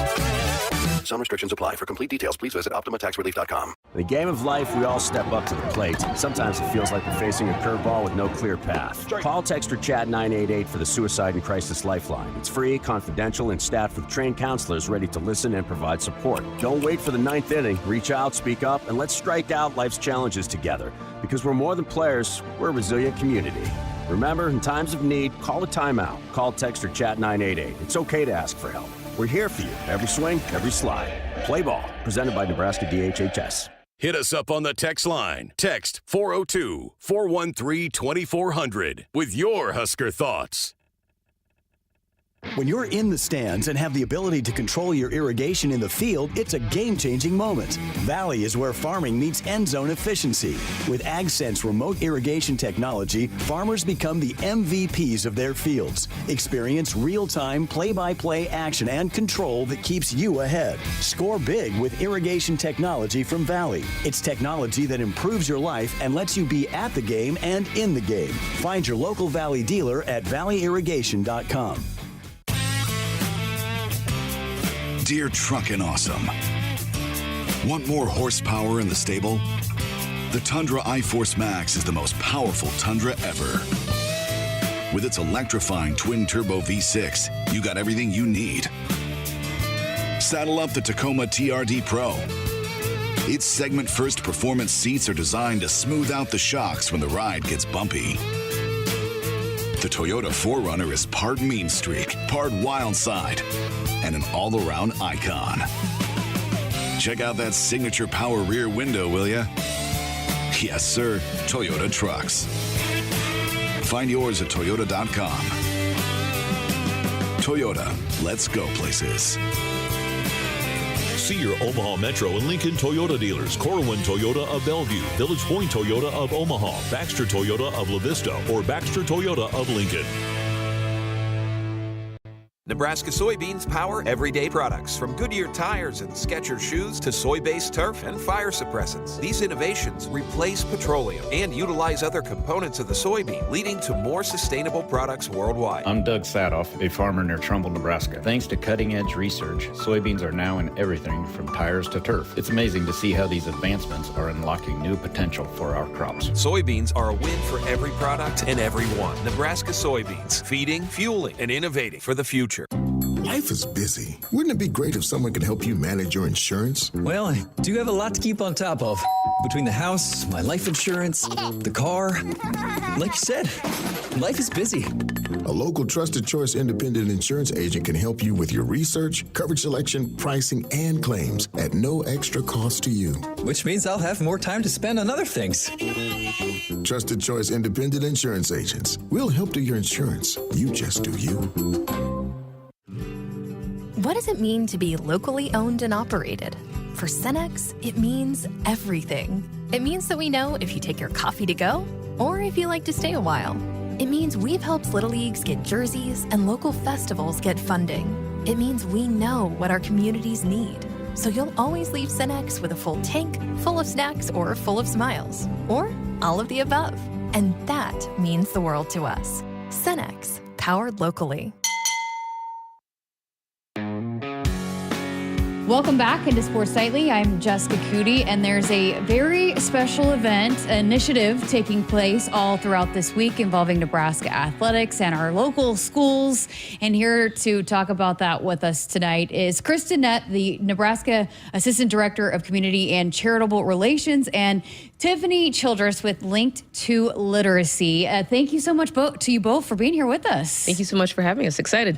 Some restrictions apply. For complete details, please visit OptimaTaxRelief.com.
In the game of life, we all step up to the plate. Sometimes it feels like we're facing a curveball with no clear path. Call, text, or chat 988 for the Suicide and Crisis Lifeline. It's free, confidential, and staffed with trained counselors ready to listen and provide support. Don't wait for the ninth inning. Reach out, speak up, and let's strike out life's challenges together. Because we're more than players, we're a resilient community. Remember, in times of need, call a timeout. Call, text, or chat 988. It's okay to ask for help. We're here for you. Every swing, every slide. Play ball. Presented by Nebraska DHHS.
Hit us up on the text line. Text 402-413-2400 with your Husker thoughts.
When you're in the stands and have the ability to control your irrigation in the field, it's a game-changing moment. Valley is where farming meets end zone efficiency. With AgSense remote irrigation technology, farmers become the MVPs of their fields. Experience real-time, play-by-play action and control that keeps you ahead. Score big with irrigation technology from Valley. It's technology that improves your life and lets you be at the game and in the game. Find your local Valley dealer at valleyirrigation.com.
Dear Truckin' Awesome. Want more horsepower in the stable? The Tundra iForce Max is the most powerful Tundra ever. With its electrifying twin-turbo V6, you got everything you need. Saddle up the Tacoma TRD Pro. Its segment-first performance seats are designed to smooth out the shocks when the ride gets bumpy. The Toyota 4Runner is part mean streak, part wild side, and an all-around icon. Check out that signature power rear window, will ya? Yes, sir, Toyota trucks. Find yours at toyota.com. Toyota, let's go places.
See your Omaha Metro and Lincoln Toyota dealers. Corwin Toyota of Bellevue, Village Point Toyota of Omaha, Baxter Toyota of La Vista, or Baxter Toyota of Lincoln.
Nebraska soybeans power everyday products, from Goodyear tires and Skechers shoes to soy-based turf and fire suppressants. These innovations replace petroleum and utilize other components of the soybean, leading to more sustainable products worldwide.
I'm Doug Sadoff, a farmer near Trumbull, Nebraska. Thanks to cutting-edge research, soybeans are now in everything from tires to turf. It's amazing to see how these advancements are unlocking new potential for our crops.
Soybeans are a win for every product and everyone. Nebraska soybeans, feeding, fueling, and innovating for the future.
Life is busy. Wouldn't it be great if someone could help you manage your insurance?
Well, I do have a lot to keep on top of. Between the house, my life insurance, the car. Like you said, life is busy.
A local Trusted Choice independent insurance agent can help you with your research, coverage selection, pricing, and claims at no extra cost to you.
Which means I'll have more time to spend on other things.
Trusted Choice independent insurance agents. We'll help do your insurance. You just do you.
What does it mean to be locally owned and operated? For Cenex, it means everything. It means that we know if you take your coffee to go or if you like to stay a while. It means we've helped Little Leagues get jerseys and local festivals get funding. It means we know what our communities need. So you'll always leave Cenex with a full tank, full of snacks, or full of smiles. Or all of the above. And that means the world to us. Cenex, powered locally.
Welcome back into Sports Nightly. I'm Jessica Coody, and there's a very special event, initiative taking place all throughout this week involving Nebraska Athletics and our local schools. And here to talk about that with us tonight is Kristen Nett, the Nebraska Assistant Director of Community and Charitable Relations, and Tiffany Childress with Linked to Literacy. Thank you so much to you both for being here with us.
Thank you so much for having us. Excited.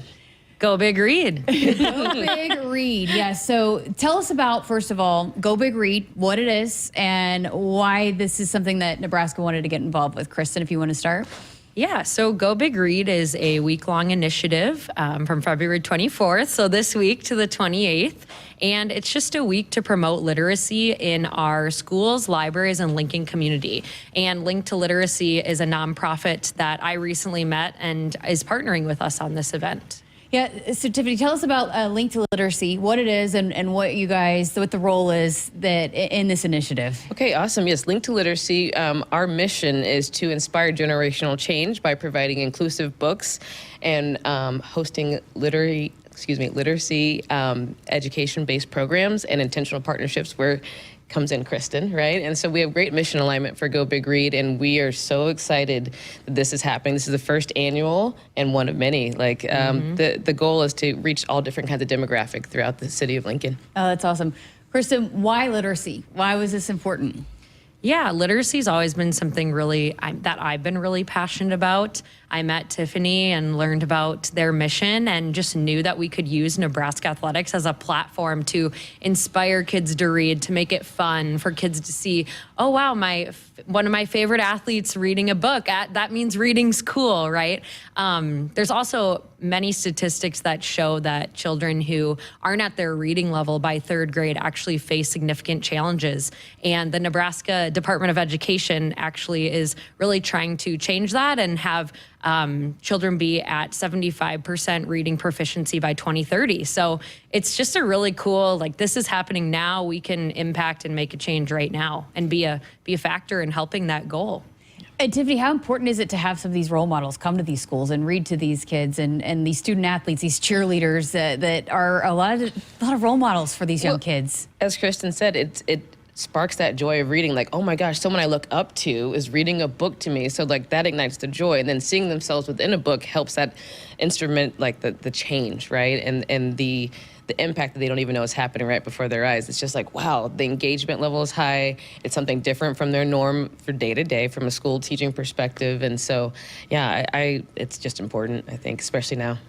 Go Big Read.
Go Big Read. Yes. So tell us about, first of all, Go Big Read, what it is, and why this is something that Nebraska wanted to get involved with. Kristen, if you want to start.
Yeah, so Go Big Read is a week-long initiative from February 24th, so this week to the 28th. And it's just a week to promote literacy in our schools, libraries, and Lincoln community. And Linked to Literacy is a nonprofit that I recently met and is partnering with us on this event.
Yeah, so Tiffany, tell us about Linked to Literacy, what it is and what you guys, what the role is that in this initiative.
Okay, awesome. Yes, Linked to Literacy, our mission is to inspire generational change by providing inclusive books and hosting literacy education-based programs and intentional partnerships where comes in Kristen, right? And so we have great mission alignment for Go Big Read, and we are so excited that this is happening. This is the first annual and one of many. Like the goal is to reach all different kinds of demographic throughout the city of Lincoln.
Oh, that's awesome. Kristen, why literacy? Why was this important?
Yeah, literacy's always been something really that I've been really passionate about. I met Tiffany and learned about their mission and just knew that we could use Nebraska Athletics as a platform to inspire kids to read, to make it fun for kids to see, oh, wow, one of my favorite athletes reading a book. That means reading's cool, right? There's also many statistics that show that children who aren't at their reading level by 3rd grade actually face significant challenges. And the Nebraska Department of Education actually is really trying to change that and have children be at 75% reading proficiency by 2030. So it's just a really cool, this is happening now. We can impact and make a change right now and be a factor in helping that goal.
And Tiffany, how important is it to have some of these role models come to these schools and read to these kids and these student athletes, these cheerleaders that are a lot of role models for these young kids?
As Kristen said, it sparks that joy of reading. Oh my gosh, someone I look up to is reading a book to me. So that ignites the joy. And then seeing themselves within a book helps that instrument, the change, right? And the impact that they don't even know is happening right before their eyes. It's just wow, the engagement level is high. It's something different from their norm for day to day from a school teaching perspective. And so, yeah, it's just important, I think, especially now.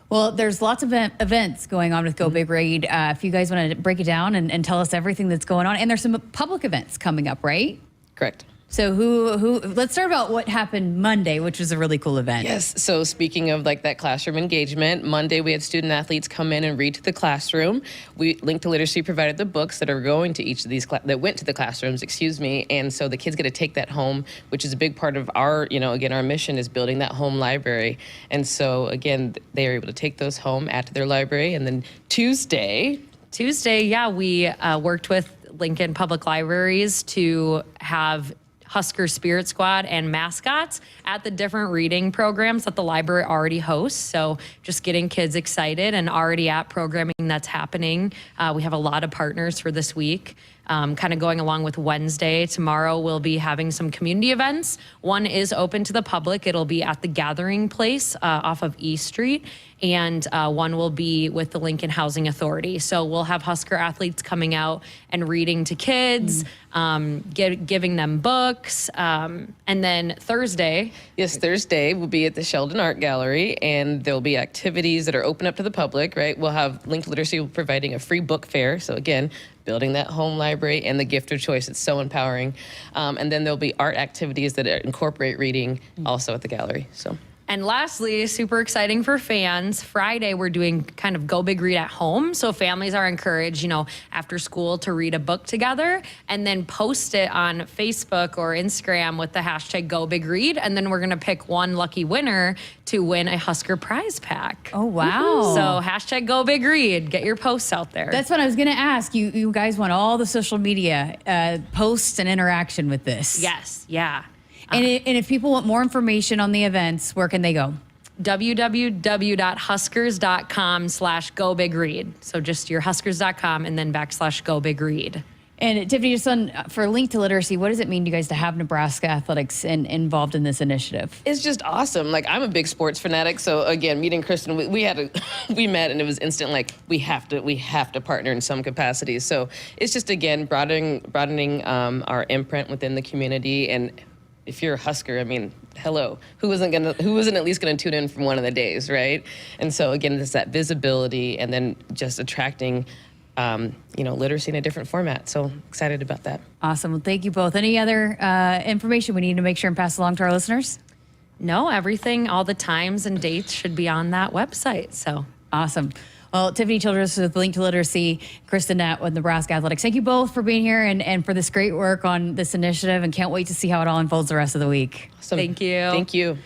Well, there's lots of events going on with Go Big Read. If you guys want to break it down and tell us everything that's going on. And there's some public events coming up, right?
Correct.
So let's start about what happened Monday, which was a really cool event.
Yes. So speaking of that classroom engagement, Monday we had student athletes come in and read to the classroom. Link to Literacy provided the books that are going to each of these, that went to the classrooms, and so the kids get to take that home, which is a big part of our, our mission is building that home library. And so again, they are able to take those home, add to their library, and then Tuesday,
yeah, we worked with Lincoln Public Libraries to have Husker Spirit Squad and mascots at the different reading programs that the library already hosts. So just getting kids excited and already at programming that's happening. We have a lot of partners for this week. Kind of going along with Wednesday. Tomorrow we'll be having some community events. One is open to the public. It'll be at the Gathering Place off of E Street. And one will be with the Lincoln Housing Authority. So we'll have Husker athletes coming out and reading to kids, giving them books. And then Thursday.
Yes, Thursday we'll be at the Sheldon Art Gallery, and there'll be activities that are open up to the public, right? We'll have Link Literacy providing a free book fair. So again, building that home library and the gift of choice. It's so empowering. And then there'll be art activities that incorporate reading also at the gallery.
And lastly, super exciting for fans, Friday we're doing kind of Go Big Read at home. So families are encouraged, after school to read a book together and then post it on Facebook or Instagram with the hashtag Go Big Read. And then we're going to pick one lucky winner to win a Husker prize pack.
Oh, wow.
So hashtag Go Big Read. Get your posts out there.
That's what I was going to ask. You guys want all the social media posts and interaction with this.
Yes. Yeah.
And if people want more information on the events, where can they go?
www.huskers.com/gobigread. So just your huskers.com and then /gobigread.
And Tiffany, just for Link to Literacy, what does it mean to you guys to have Nebraska Athletics involved in this initiative?
It's just awesome. I'm a big sports fanatic. So again, meeting Kristen, we met and it was instant. We have to partner in some capacity. So it's just again broadening our imprint within the community. And if you're a Husker, hello, who isn't at least gonna tune in from one of the days, right? And so again, it's that visibility and then just attracting literacy in a different format. So excited about that.
Awesome. Well, thank you both. Any other information we need to make sure and pass along to our listeners?
No, everything, all the times and dates should be on that website. So
awesome. Well, Tiffany Childress with Link to Literacy, Kristen Nett with Nebraska Athletics. Thank you both for being here and for this great work on this initiative, and can't wait to see how it all unfolds the rest of the week.
Awesome.
Thank you.
Thank you.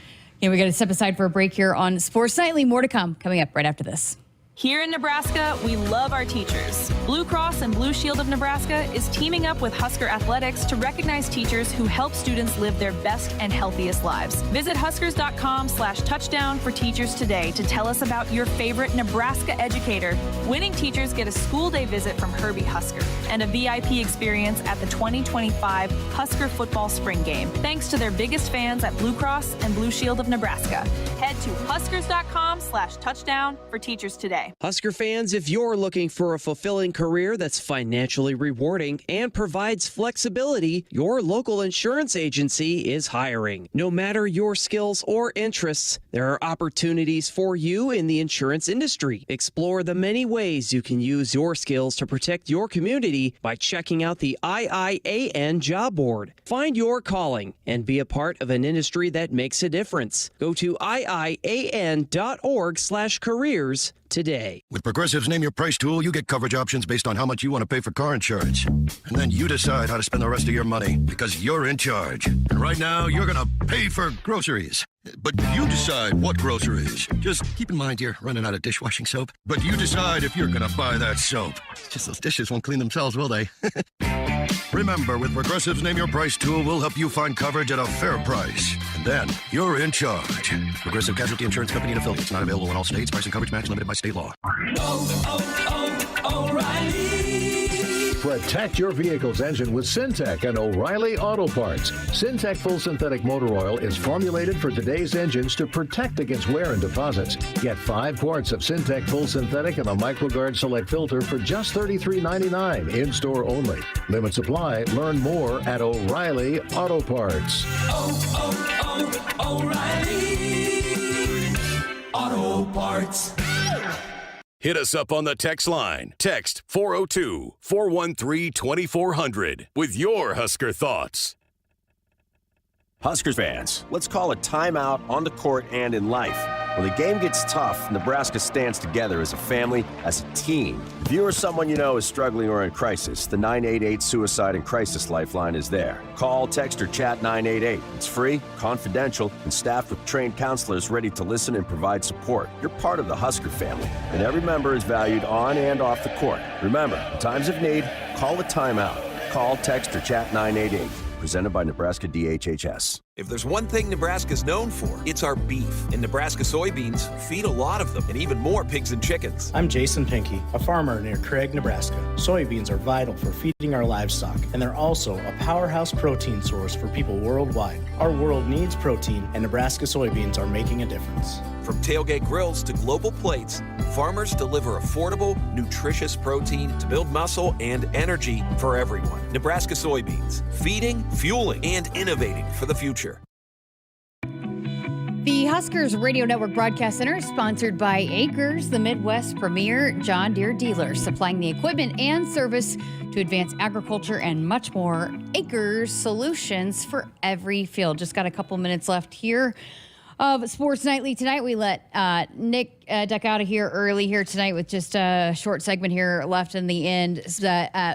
And we're going to step aside for a break here on Sports Nightly. More to come coming up right after this.
Here in Nebraska, we love our teachers. Blue Cross and Blue Shield of Nebraska is teaming up with Husker Athletics to recognize teachers who help students live their best and healthiest lives. Visit huskers.com/touchdown for teachers today to tell us about your favorite Nebraska educator. Winning teachers get a school day visit from Herbie Husker and a VIP experience at the 2025 Husker football spring game, thanks to their biggest fans at Blue Cross and Blue Shield of Nebraska. Head to huskers.com/touchdown for teachers today.
Husker fans, if you're looking for a fulfilling career that's financially rewarding and provides flexibility, your local insurance agency is hiring. No matter your skills or interests, there are opportunities for you in the insurance industry. Explore the many ways you can use your skills to protect your community by checking out the IIAN job board. Find your calling and be a part of an industry that makes a difference. Go to iian.org/careers today.
With Progressive's Name Your Price tool, you get coverage options based on how much you want to pay for car insurance. And then you decide how to spend the rest of your money because you're in charge. And right now, you're going to pay for groceries. But you decide what groceries. Just keep in mind you're running out of dishwashing soap. But you decide if you're going to buy that soap. It's just those dishes won't clean themselves, will they? Remember, with Progressive's Name Your Price tool, we'll help you find coverage at a fair price. And then you're in charge. Progressive Casualty Insurance Company and affiliates. Not available in all states. Price and coverage match limited by state law.
O'Reilly. Protect your vehicle's engine with Syntec and O'Reilly Auto Parts. Syntec Full Synthetic Motor Oil is formulated for today's engines to protect against wear and deposits. Get 5 quarts of Syntec Full Synthetic and a MicroGuard Select filter for just $33.99 in-store only. Limit supply. Learn more at O'Reilly Auto Parts.
O'Reilly Auto Parts. Hit us up on the text line. Text 402-413-2400 with your Husker thoughts.
Huskers fans, let's call a timeout on the court and in life. When the game gets tough, Nebraska stands together as a family, as a team. If you or someone you know is struggling or in crisis, the 988 Suicide and Crisis Lifeline is there. Call, text, or chat 988. It's free, confidential, and staffed with trained counselors ready to listen and provide support. You're part of the Husker family, and every member is valued on and off the court. Remember, in times of need, call a timeout. Call, text, or chat 988. Presented by Nebraska DHHS.
If there's one thing Nebraska's known for, it's our beef. And Nebraska soybeans feed a lot of them, and even more pigs and chickens.
I'm Jason Pinky, a farmer near Craig, Nebraska. Soybeans are vital for feeding our livestock, and they're also a powerhouse protein source for people worldwide. Our world needs protein, and Nebraska soybeans are making a difference.
From tailgate grills to global plates, farmers deliver affordable, nutritious protein to build muscle and energy for everyone. Nebraska soybeans, feeding, fueling, and innovating for the future.
The Huskers Radio Network Broadcast Center is sponsored by Akrs, the Midwest premier John Deere dealer, supplying the equipment and service to advance agriculture and much more. Akrs, solutions for every field. Just got a couple minutes left here of Sports Nightly tonight. We let Nick duck out of here early here tonight with just a short segment here left in the end.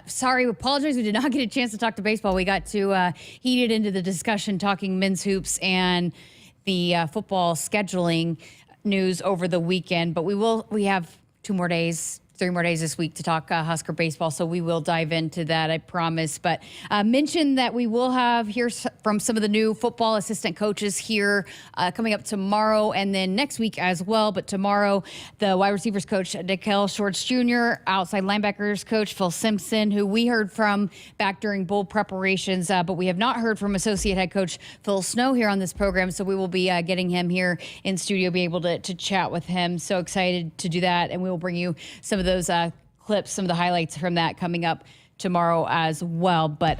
Sorry, apologize. We did not get a chance to talk to baseball. We got to heated into the discussion talking men's hoops and the football scheduling news over the weekend. But we have 3 more days this week to talk Husker baseball, so we will dive into that, I promise. But mention that we will hear from some of the new football assistant coaches here coming up tomorrow and then next week as well. But tomorrow, the wide receivers coach, Nikel Shorts Jr., outside linebackers coach, Phil Simpson, who we heard from back during bowl preparations, but we have not heard from associate head coach Phil Snow here on this program, so we will be getting him here in studio, be able to chat with him. So excited to do that, and we will bring you some of those clips, some of the highlights from that coming up tomorrow as well. But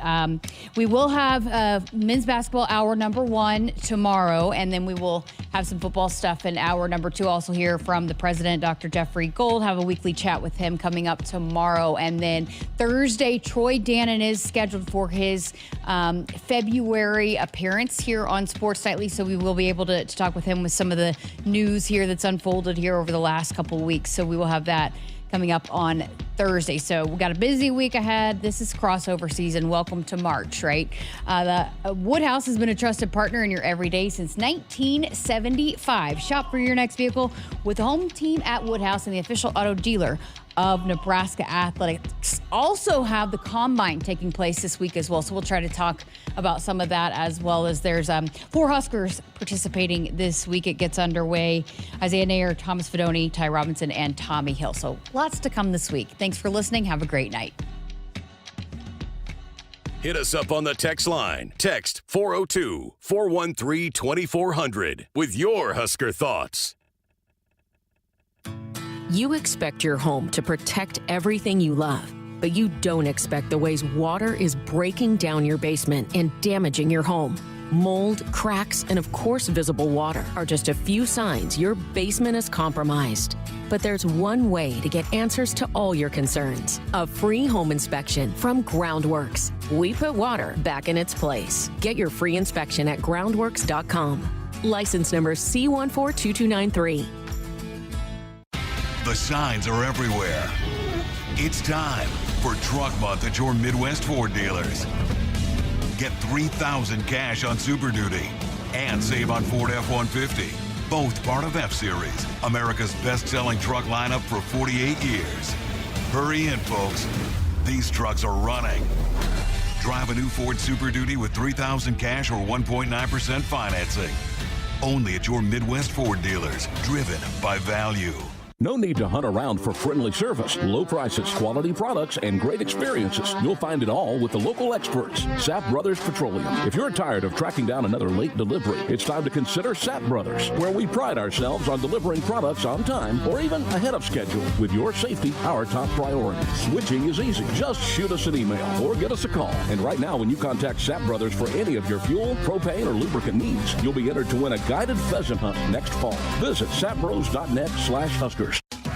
we will have men's basketball hour number 1 tomorrow, and then we will have some football stuff in hour number 2. Also hear from the president, Dr. Jeffrey Gold, have a weekly chat with him coming up tomorrow. And then Thursday, Troy Dannon is scheduled for his February appearance here on Sports Nightly, so we will be able to talk with him with some of the news here that's unfolded here over the last couple of weeks. So we will have that coming up on Thursday. So we got a busy week ahead. This is crossover season. Welcome to March, right? The Woodhouse has been a trusted partner in your everyday since 1975. Shop for your next vehicle with the home team at Woodhouse and the official auto dealer of Nebraska Athletics. Also have the Combine taking place this week as well. So we'll try to talk about some of that, as well as there's 4 Huskers participating this week. It gets underway. Isaiah Nair, Thomas Fedoni, Ty Robinson, and Tommy Hill. So lots to come this week. Thanks for listening. Have a great night.
Hit us up on the text line. Text 402-413-2400 with your Husker thoughts.
You expect your home to protect everything you love, but you don't expect the ways water is breaking down your basement and damaging your home. Mold, cracks, and of course visible water are just a few signs your basement is compromised. But there's one way to get answers to all your concerns. A free home inspection from Groundworks. We put water back in its place. Get your free inspection at groundworks.com. License number C142293.
The signs are everywhere. It's time for Truck Month at your Midwest Ford dealers. Get $3,000 cash on Super Duty and save on Ford F-150. Both part of F-Series, America's best-selling truck lineup for 48 years. Hurry in, folks. These trucks are running. Drive a new Ford Super Duty with $3,000 cash or 1.9% financing. Only at your Midwest Ford dealers, driven by value.
No need to hunt around for friendly service, low prices, quality products, and great experiences. You'll find it all with the local experts, Sapp Brothers Petroleum. If you're tired of tracking down another late delivery, it's time to consider Sapp Brothers, where we pride ourselves on delivering products on time or even ahead of schedule. With your safety our top priority. Switching is easy. Just shoot us an email or give us a call. And right now, when you contact Sapp Brothers for any of your fuel, propane, or lubricant needs, you'll be entered to win a guided pheasant hunt next fall. Visit sappbros.net/Huskers.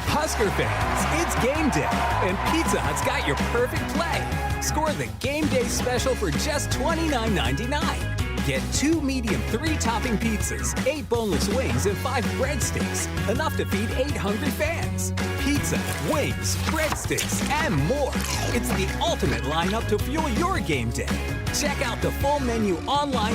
Husker fans, it's game day, and Pizza Hut's got your perfect play. Score the game day special for just $29.99. Get 2 medium 3-topping pizzas, 8 boneless wings, and 5 breadsticks. Enough to feed 8 hungry fans. Pizza, wings, breadsticks, and more. It's the ultimate lineup to fuel your game day. Check out the full menu online.